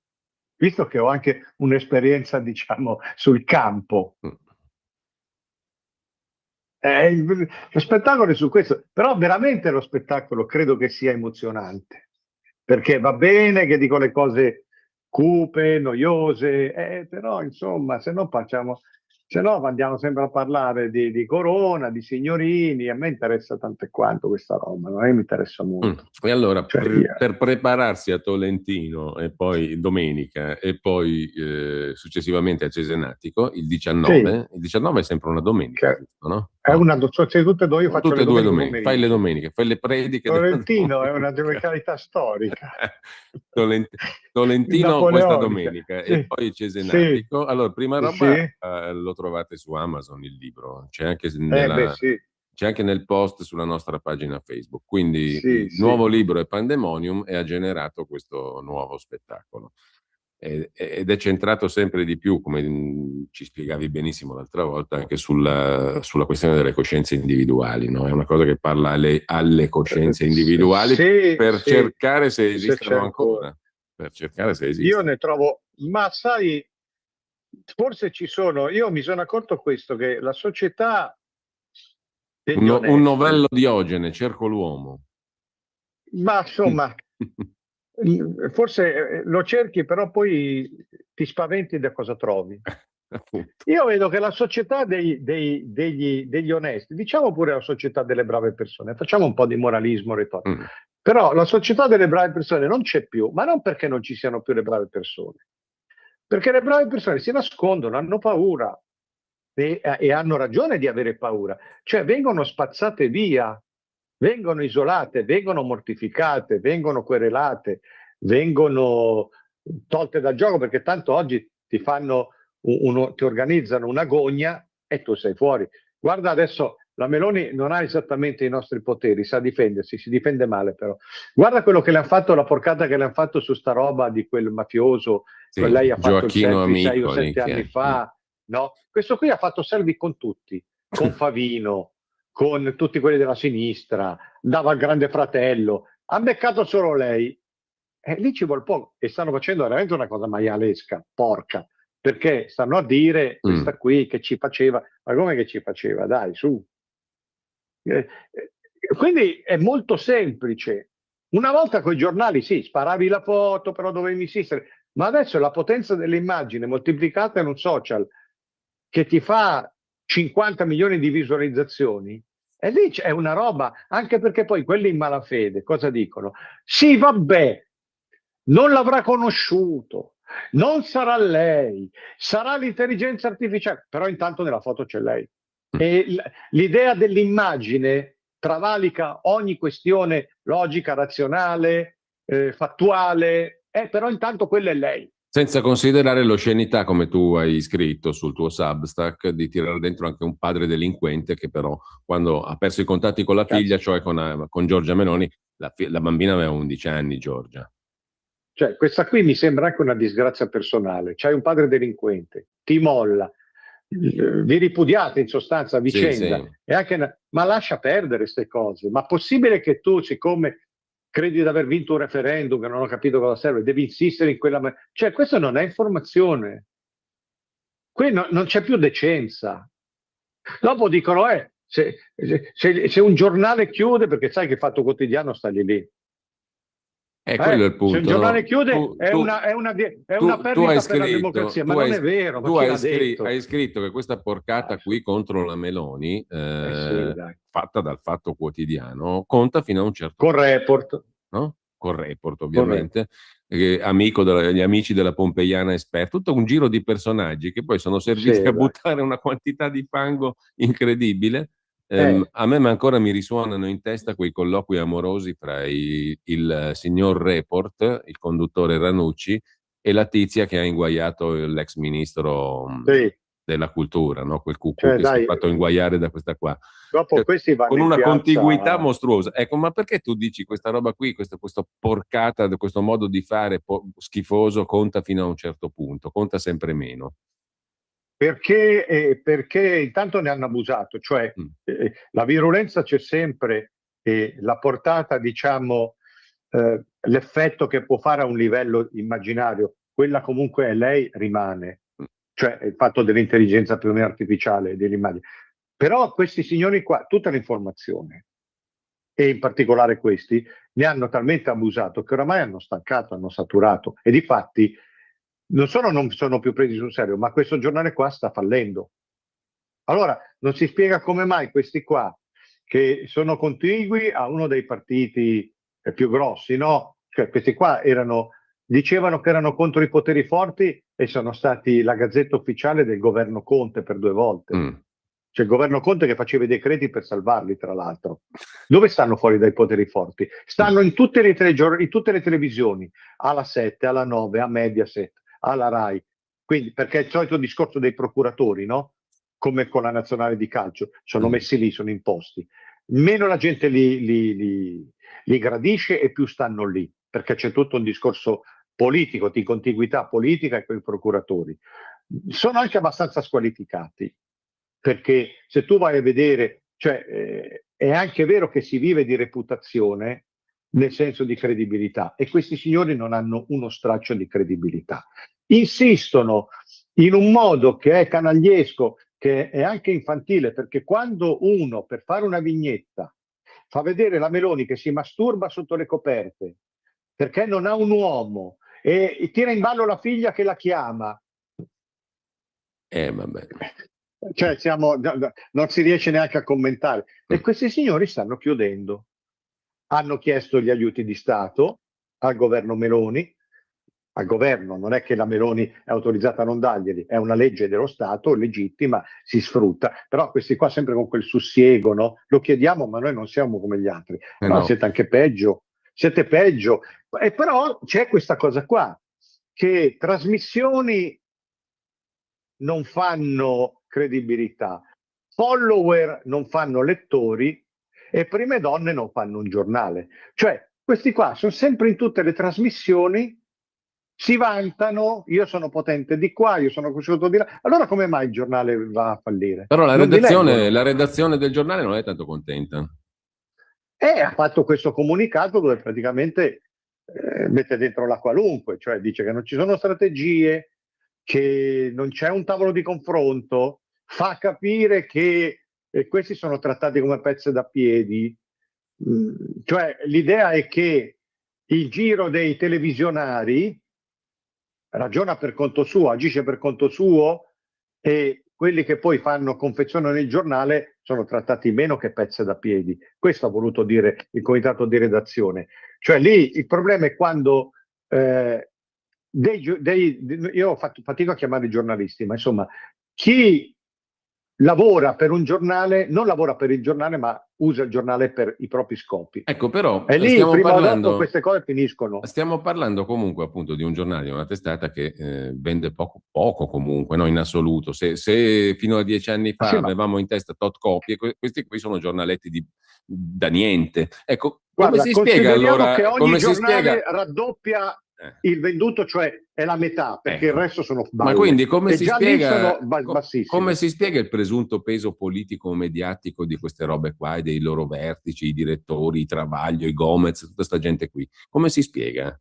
Visto che ho anche un'esperienza, diciamo, sul campo. Lo spettacolo è su questo, però veramente lo spettacolo credo che sia emozionante, perché va bene che dico le cose cupe, noiose, però insomma, se no andiamo sempre a parlare di corona, di signorini, a me interessa tanto e quanto questa roba, non è che mi interessa molto. E allora, Cioè, per prepararsi a Tolentino e poi domenica e poi successivamente a Cesenatico, il 19, il 19 è sempre una domenica, giusto, no? È una, cioè, tutte e due io Sono faccio tutte le e due domeniche domeniche, fai le pomeriggio. domeniche, fai le prediche della Tolentino è una domenica. località storica. Tolentino questa Napoleonica. domenica Sì, e poi sì, Cesenatico. Allora, prima roba sì. lo trovate su Amazon il libro, c'è anche Beh, sì, c'è anche nel post sulla nostra pagina Facebook. Quindi sì, il sì. nuovo libro è Pandemonium e ha generato questo nuovo spettacolo. ed è centrato sempre di più, come ci spiegavi benissimo l'altra volta, anche sulla questione delle coscienze individuali, no? È una cosa che parla alle coscienze individuali Sì, per sì, cercare se se esistono c'è ancora. ancora, per cercare se Io esistono. ne trovo, ma sai, forse ci sono, io mi sono accorto questo, che la società degli Un onesti, novello Diogene, cerco l'uomo. ma insomma, forse lo cerchi, però poi ti spaventi da cosa trovi. Appunto. Io vedo che la società degli onesti, diciamo pure la società delle brave persone, facciamo un po' di moralismo retorico, Mm. però la società delle brave persone non c'è più, ma non perché non ci siano più le brave persone, perché le brave persone si nascondono, hanno paura e hanno ragione di avere paura, cioè vengono spazzate via, vengono isolate, vengono mortificate, vengono querelate, vengono tolte dal gioco, perché tanto oggi ti fanno ti organizzano una gogna e tu sei fuori. Guarda adesso, la Meloni non ha esattamente i nostri poteri, sa difendersi, si difende male però. Guarda quello che le hanno fatto, la porcata che le hanno fatto su sta roba di quel mafioso, Sì, lei ha fatto il Gioacchino selfie 6 o Amicoli, 7 anni fa, no? Questo qui ha fatto selfie con tutti, con Favino, con tutti quelli della sinistra, dava al Grande Fratello, ha beccato solo lei. E lì ci vuole poco e stanno facendo veramente una cosa maialesca, porca, perché stanno a dire questa qui che ci faceva, ma come che ci faceva? Dai, su. Quindi è molto semplice. Una volta con i giornali sì, sparavi la foto, però dovevi insistere, ma adesso la potenza dell'immagine moltiplicata in un social che ti fa 50 milioni di visualizzazioni, e lì c'è una roba, anche perché poi quelli in malafede cosa dicono? Sì, vabbè, non l'avrà conosciuto, non sarà lei, sarà l'intelligenza artificiale, però intanto nella foto c'è lei. E l'idea dell'immagine travalica ogni questione logica, razionale, fattuale, però intanto quella è lei. Senza considerare l'oscenità, come tu hai scritto sul tuo Substack, di tirare dentro anche un padre delinquente che però, quando ha perso i contatti con la figlia, Cazzo. cioè con Giorgia Meloni, la bambina aveva 11 anni, Giorgia. Cioè, questa qui mi sembra anche una disgrazia personale. C'hai un padre delinquente, ti molla, vi ripudiate in sostanza a vicenda, Sì. e anche ma lascia perdere queste cose. Ma possibile che tu, siccome credi di aver vinto un referendum, che non ho capito cosa serve, devi insistere in quella maniera? Cioè, questo non è informazione. Qui non c'è più decenza. Dopo dicono, se un giornale chiude, perché sai che il Fatto Quotidiano sta lì. Quello è il Se un punto, giornale no? chiude è una Tu hai perdita per la democrazia, ma non è vero, ma tu chi l'ha detto? hai scritto che questa porcata qui contro la Meloni, Sì, dai. fatta dal Fatto Quotidiano, conta fino a un certo Con punto, report. no? Col report, Con report. ovviamente, gli amici della Pompeiana Esperta, tutto un giro di personaggi che poi sono serviti Sì, a dai. buttare una quantità di fango incredibile. A me ancora mi risuonano in testa quei colloqui amorosi fra il signor Report, il conduttore Ranucci, e la tizia che ha inguaiato l'ex ministro Sì, della cultura, no? Quel cucù cioè che si è dai, fatto inguaiare da questa qua. dopo questi Con vanno in una contiguità piazza. mostruosa. Ecco, ma perché tu dici questa roba qui, questa porcata, questo modo di fare schifoso conta fino a un certo punto, conta sempre meno? Perché intanto ne hanno abusato, cioè la virulenza c'è sempre e la portata, diciamo, l'effetto che può fare a un livello immaginario, quella comunque è lei, rimane, cioè il fatto dell'intelligenza artificiale e dell'immagine. Però questi signori qua, tutta l'informazione, e in particolare questi, ne hanno talmente abusato che oramai hanno stancato, hanno saturato, e difatti non sono più presi sul serio, ma questo giornale qua sta fallendo. Allora, non si spiega come mai questi qua, che sono contigui a uno dei partiti più grossi, no? Cioè questi qua dicevano che erano contro i poteri forti e sono stati la gazzetta ufficiale del governo Conte per 2 volte. Cioè il governo Conte che faceva i decreti per salvarli, tra l'altro. Dove stanno fuori dai poteri forti? Stanno in tutte le televisioni, alla 7, alla 9, a Mediaset, alla Rai. Quindi, perché è il solito discorso dei procuratori, no? Come con la nazionale di calcio, sono messi lì, sono imposti. Meno la gente li gradisce e più stanno lì, perché c'è tutto un discorso politico, di contiguità politica e con i procuratori. Sono anche abbastanza squalificati, perché se tu vai a vedere, cioè, è anche vero che si vive di reputazione nel senso di credibilità, e questi signori non hanno uno straccio di credibilità. Insistono in un modo che è canagliesco, che è anche infantile, perché quando uno, per fare una vignetta, fa vedere la Meloni che si masturba sotto le coperte perché non ha un uomo e tira in ballo la figlia che la chiama, Vabbè. cioè non si riesce neanche a commentare. E questi signori stanno chiudendo. Hanno chiesto gli aiuti di Stato al governo Meloni. Al governo, non è che la Meloni è autorizzata a non darglieli, è una legge dello Stato, legittima, si sfrutta. Però questi qua sempre con quel sussiego, no? Lo chiediamo, ma noi non siamo come gli altri. No, no. siete anche peggio. Siete peggio. E però c'è questa cosa qua, che trasmissioni non fanno credibilità, follower non fanno lettori e prime donne non fanno un giornale. Cioè, questi qua sono sempre in tutte le trasmissioni, si vantano, io sono potente di qua, io sono conosciuto di là. Allora come mai il giornale va a fallire? Però la Non vi leggono. redazione del giornale non è tanto contenta. Ha fatto questo comunicato dove praticamente mette dentro la qualunque, cioè dice che non ci sono strategie, che non c'è un tavolo di confronto, fa capire che questi sono trattati come pezzi da piedi. Cioè l'idea è che il giro dei televisionari ragiona per conto suo, agisce per conto suo, e quelli che poi confezionano il giornale sono trattati meno che pezzi da piedi. Questo ha voluto dire il comitato di redazione. Cioè lì il problema è quando io ho fatto fatica a chiamare i giornalisti, ma insomma chi lavora per un giornale non lavora per il giornale, ma usa il giornale per i propri scopi. Ecco, però e lì prima o dopo queste cose finiscono. Stiamo parlando comunque appunto di un giornale, una testata che vende poco comunque, no, in assoluto. Se fino a 10 anni fa avevamo in testa tot copie, questi qui sono giornaletti da niente. Ecco, come si spiega allora che ogni come giornale raddoppia il venduto, cioè è la metà, perché il resto sono balle. Ma quindi come si spiega come si spiega il presunto peso politico mediatico di queste robe qua e dei loro vertici, i direttori, i Travaglio, i Gomez, tutta sta gente qui? Come si spiega?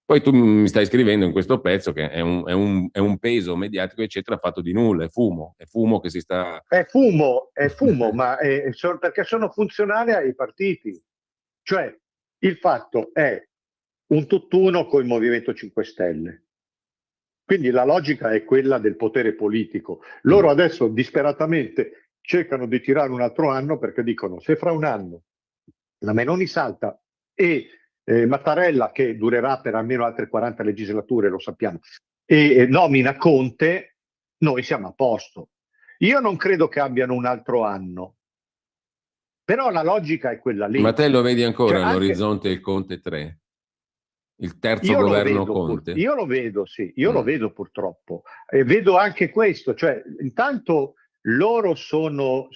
Poi tu mi stai scrivendo in questo pezzo che è un peso mediatico eccetera fatto di nulla, è fumo che si sta... È fumo, ma perché sono funzionali ai partiti. Cioè il fatto è un tutt'uno col Movimento 5 Stelle. Quindi la logica è quella del potere politico. Loro adesso disperatamente cercano di tirare un altro anno, perché dicono: se fra un anno la Meloni salta e Mattarella, che durerà per almeno altre 40 legislature, lo sappiamo, e nomina Conte, noi siamo a posto. Io non credo che abbiano un altro anno, però la logica è quella lì. Ma te lo vedi ancora all'orizzonte il Conte 3? Il terzo governo Conte? Io lo vedo, sì, lo vedo purtroppo. E vedo anche questo, cioè intanto loro sono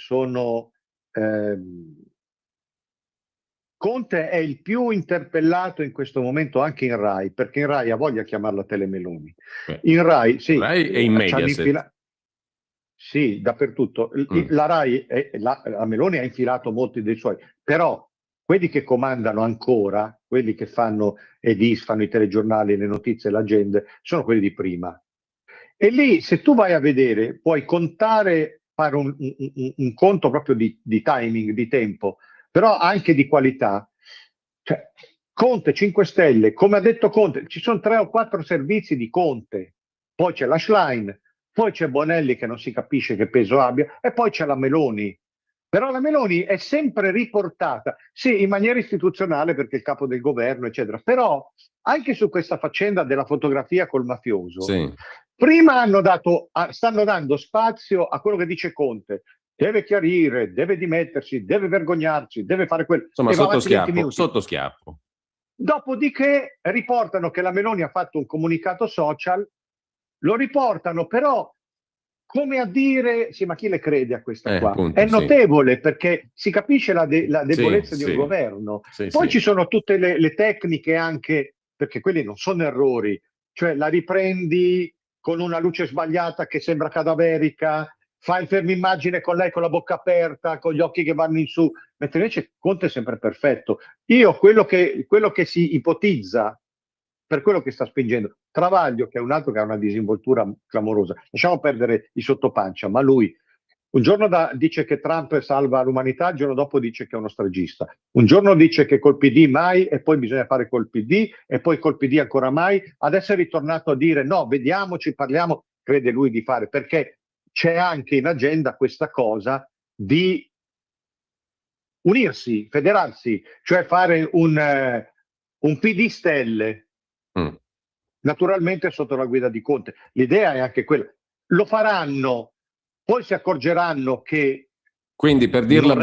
Conte è il più interpellato in questo momento anche in Rai, perché in Rai ha voglia di chiamarla Telemeloni. In Rai, sì. Rai e in Mediaset. Sì, dappertutto. La Rai, la Meloni ha infilato molti dei suoi, però quelli che comandano ancora, quelli che fanno fanno i telegiornali, le notizie, l'agenda, sono quelli di prima. E lì, se tu vai a vedere, puoi contare, fare un conto proprio di timing, di tempo, però anche di qualità. Cioè, Conte 5 Stelle, come ha detto Conte, ci sono 3 o 4 servizi di Conte, poi c'è la Schlein, poi c'è Bonelli che non si capisce che peso abbia, e poi c'è la Meloni. Però la Meloni è sempre riportata, sì, in maniera istituzionale perché è il capo del governo, eccetera, però anche su questa faccenda della fotografia col mafioso, sì. Prima stanno dando spazio a quello che dice Conte, deve chiarire, deve dimettersi, deve vergognarsi, deve fare quello. Insomma, sotto schiaffo. Dopodiché riportano che la Meloni ha fatto un comunicato social, lo riportano però come a dire, sì, ma chi le crede a questa qua? Appunto, è notevole, perché si capisce la debolezza di un governo. Sì, Poi ci sono tutte le tecniche anche perché quelli non sono errori, cioè la riprendi con una luce sbagliata che sembra cadaverica, fai il fermo immagine con lei con la bocca aperta, con gli occhi che vanno in su, mentre invece Conte è sempre perfetto. Io quello che si ipotizza, per quello che sta spingendo, Travaglio, che è un altro che ha una disinvoltura clamorosa, lasciamo perdere i sottopancia, ma lui un giorno dice che Trump salva l'umanità, il giorno dopo dice che è uno stragista. Un giorno dice che col PD mai, e poi bisogna fare col PD, e poi col PD ancora mai. Adesso è ritornato a dire no, vediamoci, parliamo, crede lui di fare, perché c'è anche in agenda questa cosa di unirsi, federarsi, cioè fare un PD stelle, naturalmente sotto la guida di Conte. L'idea è anche quella. Lo faranno, poi si accorgeranno che quindi per dirla, sì,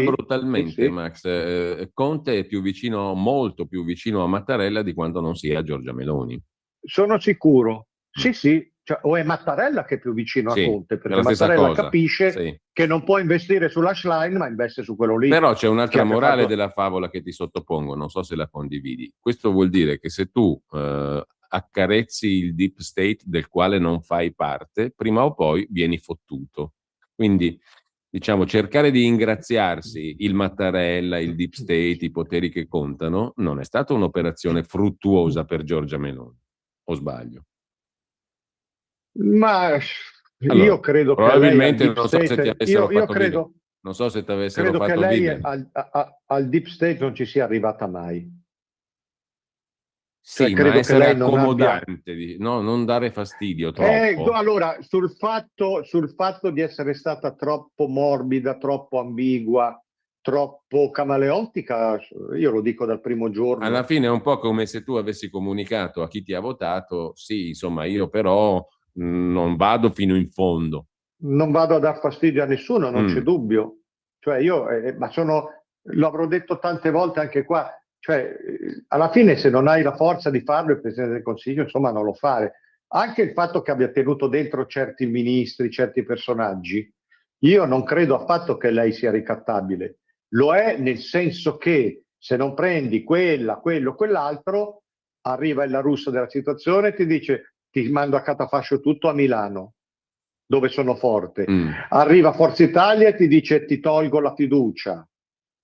brutalmente, sì. Max, Conte è più vicino, molto più vicino a Mattarella di quanto non sia a Giorgia Meloni. Sono sicuro. Sì. Cioè, o è Mattarella che è più vicino a Conte, perché Mattarella capisce che non può investire sulla Schlein, ma investe su quello lì. Però c'è un'altra morale della favola che ti sottopongo, non so se la condividi. Questo vuol dire che se tu accarezzi il deep state del quale non fai parte, prima o poi vieni fottuto. Quindi, diciamo, cercare di ingraziarsi il Mattarella, il deep state, i poteri che contano, non è stata un'operazione fruttuosa per Giorgia Meloni. O sbaglio? Ma allora, io credo probabilmente che lei non so se ti avessero fatto credo, non so se ti avessero credo fatto che lei vivere. al deep state non ci sia arrivata mai. Sì, cioè, ma essere accomodante, non dare fastidio troppo. Allora, sul fatto di essere stata troppo morbida, troppo ambigua, troppo camaleontica, io lo dico dal primo giorno. Alla fine è un po' come se tu avessi comunicato a chi ti ha votato, sì, insomma, io però non vado fino in fondo. Non vado a dar fastidio a nessuno, non c'è dubbio. Cioè io, lo avrò detto tante volte anche qua, cioè alla fine se non hai la forza di farlo il Presidente del Consiglio, insomma, non lo fare. Anche il fatto che abbia tenuto dentro certi ministri, certi personaggi, io non credo affatto che lei sia ricattabile. Lo è nel senso che se non prendi quello, quell'altro, arriva il La Russa della situazione e ti dice ti mando a catafascio tutto a Milano, dove sono forte. Arriva Forza Italia e ti dice ti tolgo la fiducia.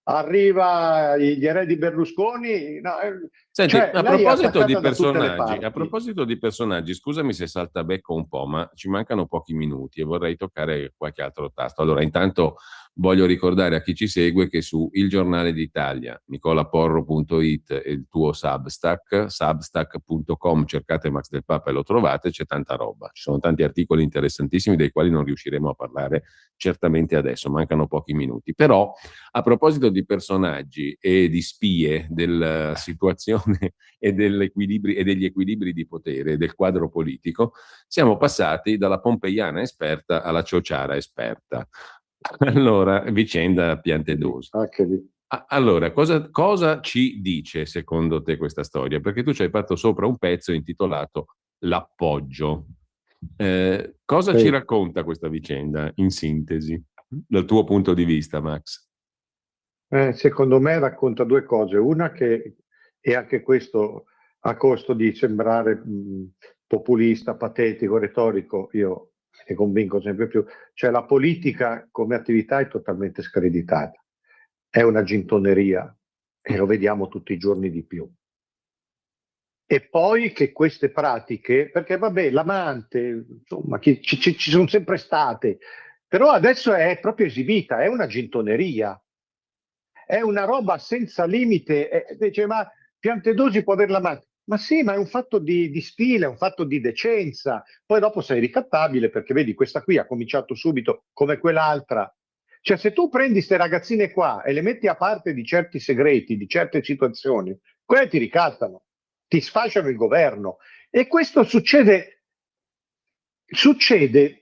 Arriva gli eredi Berlusconi. Senti, a proposito di personaggi, scusami se saltabecco un po', ma ci mancano pochi minuti e vorrei toccare qualche altro tasto. Allora, intanto voglio ricordare a chi ci segue che su Il Giornale d'Italia, nicolaporro.it e il tuo Substack, substack.com, cercate Max Del Papa e lo trovate, c'è tanta roba. Ci sono tanti articoli interessantissimi dei quali non riusciremo a parlare certamente adesso, mancano pochi minuti. Però, a proposito di personaggi e di spie della situazione e degli equilibri di potere del quadro politico, siamo passati dalla pompeiana esperta alla ciociara esperta. Allora, vicenda Piantedosi. Allora, cosa ci dice secondo te questa storia? Perché tu ci hai fatto sopra un pezzo intitolato L'appoggio. Cosa ci racconta questa vicenda, in sintesi, dal tuo punto di vista, Max? Secondo me racconta due cose. Una che, e anche questo a costo di sembrare populista, patetico, retorico, io ne convinco sempre più, cioè la politica come attività è totalmente screditata. È una gintoneria e lo vediamo tutti i giorni di più. E poi che queste pratiche, perché vabbè, l'amante, insomma, ci sono sempre state, però adesso è proprio esibita, è una gintoneria. È una roba senza limite. Dice, ma Piantedosi può averla l'amante. Ma sì, ma è un fatto di stile, è un fatto di decenza. Poi dopo sei ricattabile perché vedi, questa qui ha cominciato subito come quell'altra. Cioè, se tu prendi queste ragazzine qua e le metti a parte di certi segreti, di certe situazioni, quelle ti ricattano, ti sfasciano il governo. E questo succede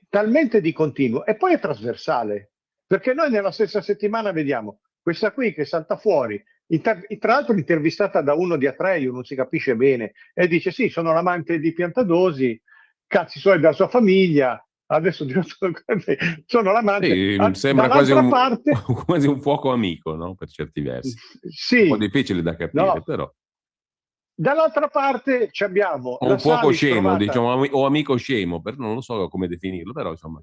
talmente di continuo e poi è trasversale. Perché noi nella stessa settimana vediamo questa qui che salta fuori, tra l'altro intervistata da uno di Atreio, non si capisce bene, e dice sì, sono l'amante di Piantedosi, cazzi suoi della sua famiglia, adesso sono l'amante. Sì, sembra quasi un fuoco amico, no? Per certi versi. Sì. Un po' difficile da capire, però. Dall'altra parte ci abbiamo O la un fuoco Salis scemo, trovata, diciamo, o amico scemo, non lo so come definirlo, però insomma,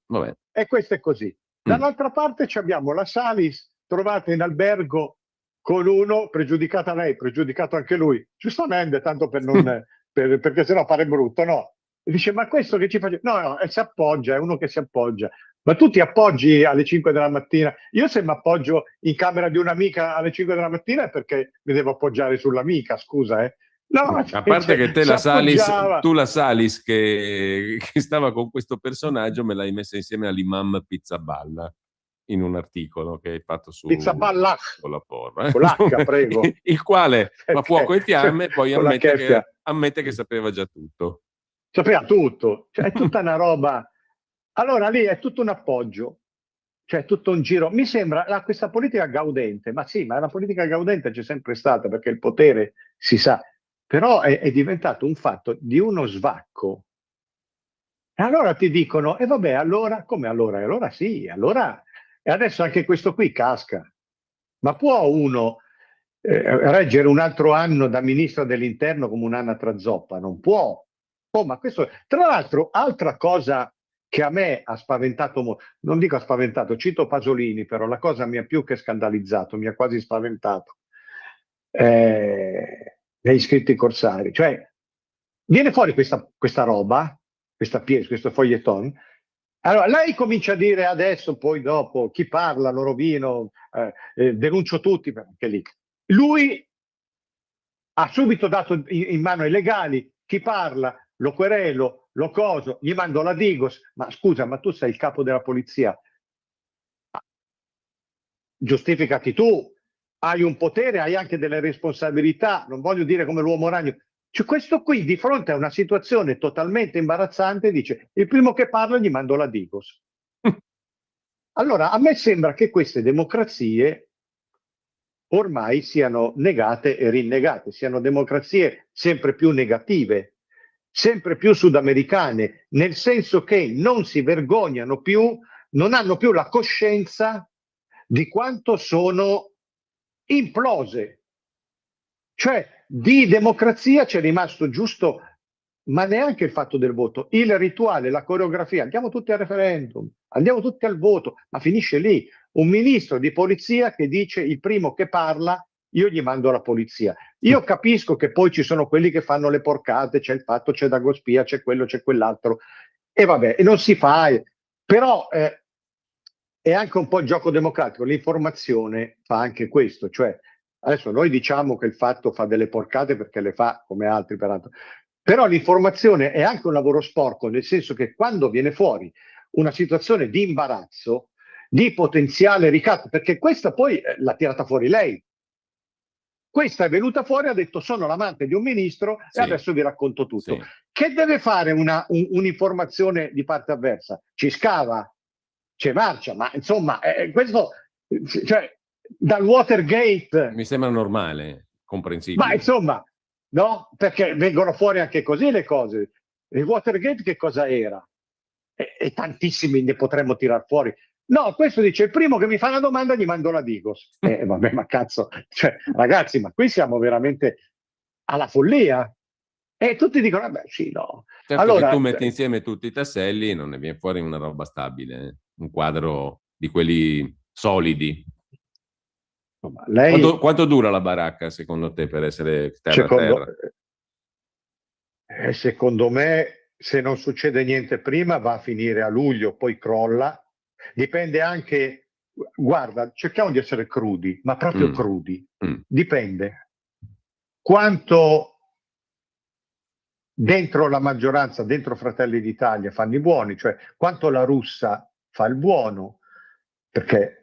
vabbè. e questo è così. Dall'altra parte ci abbiamo la Salis trovata in albergo con uno, pregiudicata lei, pregiudicato anche lui, giustamente, tanto per non, perché sennò pare brutto, no? E dice, ma questo che ci fa? No, si appoggia, è uno che si appoggia. Ma tu ti appoggi alle 5 della mattina? Io se mi appoggio in camera di un'amica alle 5 della mattina è perché mi devo appoggiare sull'amica, scusa, eh. No, a parte che te si la Salis, appoggiava. tu la Salis che stava con questo personaggio me l'hai messa insieme all'imam Pizzaballa in un articolo che hai fatto su Pizzaballa con la porra, con l'H, prego. il quale fa fuoco e fiamme e poi Con la ammette che sapeva già tutto. Sapeva tutto, cioè, è tutta una roba. Allora lì è tutto un appoggio, cioè tutto un giro. Mi sembra questa politica gaudente, ma sì, ma la politica gaudente c'è sempre stata perché il potere si sa, però è diventato un fatto di uno svacco. E allora ti dicono, e vabbè, allora, come allora? E allora sì, allora, e adesso anche questo qui casca. Ma può uno reggere un altro anno da ministro dell'interno come un'anatra zoppa? Non può. Oh, ma questo, tra l'altro, altra cosa che a me ha spaventato molto, non dico ha spaventato, cito Pasolini, però la cosa mi ha più che scandalizzato, mi ha quasi spaventato, negli scritti corsari. Cioè, viene fuori questa roba, questo foglietton, allora lei comincia a dire adesso, poi dopo, chi parla, lo rovino, denuncio tutti, perché lì. Lui ha subito dato in mano ai legali, chi parla, lo querelo, lo coso, gli mando la Digos, ma scusa, ma tu sei il capo della polizia, giustificati tu, hai un potere, hai anche delle responsabilità, non voglio dire come l'uomo ragno. Cioè, questo qui di fronte a una situazione totalmente imbarazzante dice, il primo che parla gli mando la Digos. Allora, a me sembra che queste democrazie ormai siano negate e rinnegate, siano democrazie sempre più negative, sempre più sudamericane, nel senso che non si vergognano più, non hanno più la coscienza di quanto sono implose. Cioè, di democrazia c'è rimasto giusto, ma neanche il fatto del voto, il rituale, la coreografia, andiamo tutti al referendum, andiamo tutti al voto, ma finisce lì. Un ministro di polizia che dice il primo che parla, io gli mando la polizia. Io capisco che poi ci sono quelli che fanno le porcate, c'è il fatto, c'è Dagospia, c'è quello, c'è quell'altro, e vabbè, e non si fa, però è anche un po' il gioco democratico, l'informazione fa anche questo, cioè adesso noi diciamo che il fatto fa delle porcate perché le fa come altri peraltro, però l'informazione è anche un lavoro sporco, nel senso che quando viene fuori una situazione di imbarazzo, di potenziale ricatto, perché questa poi l'ha tirata fuori lei. Questa è venuta fuori, ha detto sono l'amante di un ministro e adesso vi racconto tutto. Sì. Che deve fare un'informazione di parte avversa? Ci scava, c'è marcia, ma insomma, questo, cioè, dal Watergate... Mi sembra normale, comprensibile. Ma insomma, no? Perché vengono fuori anche così le cose. Il Watergate che cosa era? E tantissimi ne potremmo tirar fuori. No, questo dice, il primo che mi fa una domanda gli mando la Digos. Vabbè, ma cazzo, cioè, ragazzi, ma qui siamo veramente alla follia. E tutti dicono, vabbè, sì, no. Certo, allora, che tu metti insieme tutti i tasselli e non ne viene fuori una roba stabile, un quadro di quelli solidi. Lei, quanto dura la baracca, secondo te, per essere terra-terra? Secondo me, se non succede niente prima, va a finire a luglio, poi crolla. Dipende anche, guarda, cerchiamo di essere crudi, ma proprio crudi. Dipende quanto dentro la maggioranza, dentro Fratelli d'Italia fanno i buoni, cioè quanto la russa fa il buono, perché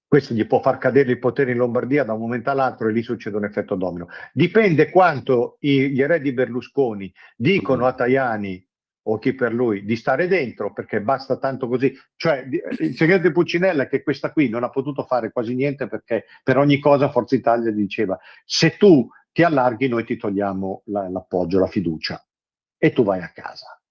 questo gli può far cadere il potere in Lombardia da un momento all'altro e lì succede un effetto domino. Dipende quanto gli eredi Berlusconi dicono a Tajani o chi per lui di stare dentro, perché basta tanto così. Cioè, il segreto di Pulcinella è che questa qui non ha potuto fare quasi niente perché per ogni cosa Forza Italia diceva se tu ti allarghi noi ti togliamo l'appoggio, la fiducia e tu vai a casa.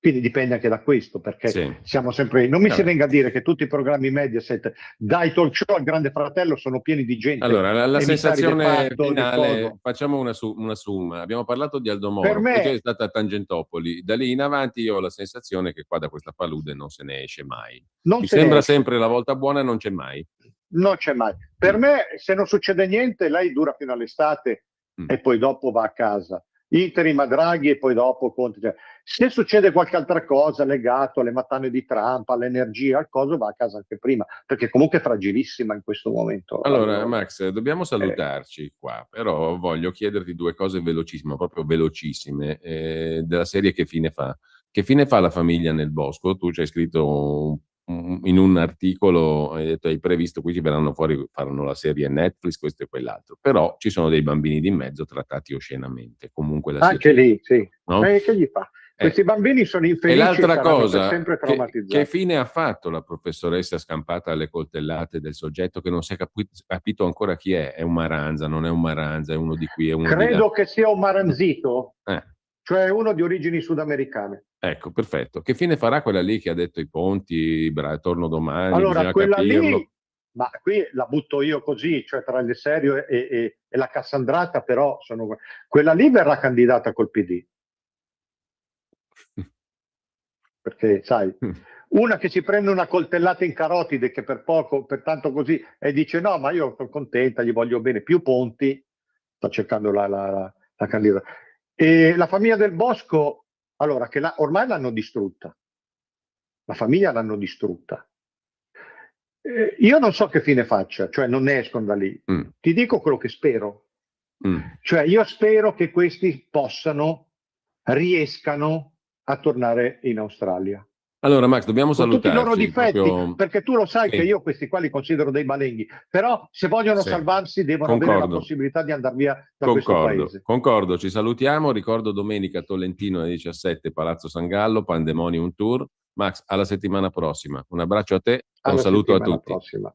Quindi dipende anche da questo, perché Sì. siamo sempre... Non mi si Vabbè. venga a dire che tutti i programmi Mediaset, dai talk show al Grande Fratello, sono pieni di gente. Allora, la emisari sensazione del fatto, di finale, coso. facciamo una somma. Abbiamo parlato di Aldo Per Moro, poi c'è me, stata Tangentopoli. Da lì in avanti io ho la sensazione che qua da questa palude non se ne esce mai. non Mi se ne sembra esce. sempre la volta buona e non c'è mai. Non c'è mai. Per me, se non succede niente, lei dura fino all'estate e poi dopo va a casa. Interim a Draghi e poi dopo Conte. Se succede qualche altra cosa legato alle mattane di Trump, all'energia, al coso, va a casa anche prima, perché comunque è fragilissima in questo momento. Allora, Max, dobbiamo salutarci qua, però voglio chiederti due cose velocissime, proprio velocissime, della serie Che fine fa? Che fine fa La famiglia nel bosco? Tu ci hai scritto in un articolo, hai detto, hai previsto, qui ci verranno fuori, faranno la serie Netflix, questo e quell'altro, però ci sono dei bambini di mezzo trattati oscenamente, comunque la Anche serie, lì, sì. no? Che gli fa? Questi bambini sono E infelici l'altra saranno per cosa, sempre traumatizzati. che fine ha fatto la professoressa scampata alle coltellate del soggetto che non si è capito ancora chi è? È un Maranza, non è un Maranza, è uno di qui, è uno di là. Credo che sia un maranzito, Eh. cioè uno di origini sudamericane. Ecco, perfetto. Che fine farà quella lì che ha detto i ponti, torno domani, Allora, bisogna quella capirlo. lì, ma qui la butto io così, cioè tra il serio e la Cassandrata, però quella lì verrà candidata col PD. Perché, sai, una che si prende una coltellata in carotide che per poco, per tanto così, e dice no, ma io sono contenta, gli voglio bene, più ponti, sta cercando la candidata. E la famiglia del Bosco, allora, che ormai l'hanno distrutta, la famiglia l'hanno distrutta. Io non so che fine faccia, cioè non ne escono da lì. Ti dico quello che spero. Cioè io spero che questi riescano a tornare in Australia. Allora, Max, dobbiamo con salutarci. Tutti i loro difetti, proprio... perché tu lo sai sì. che io questi qua li considero dei malenghi, però se vogliono sì. salvarsi devono avere la possibilità di andare via da questo paese. Concordo, ci salutiamo, ricordo domenica Tolentino alle 17, Palazzo San Gallo, Pandemonium Tour. Max, alla settimana prossima. Un abbraccio a te e un saluto a tutti. Prossima.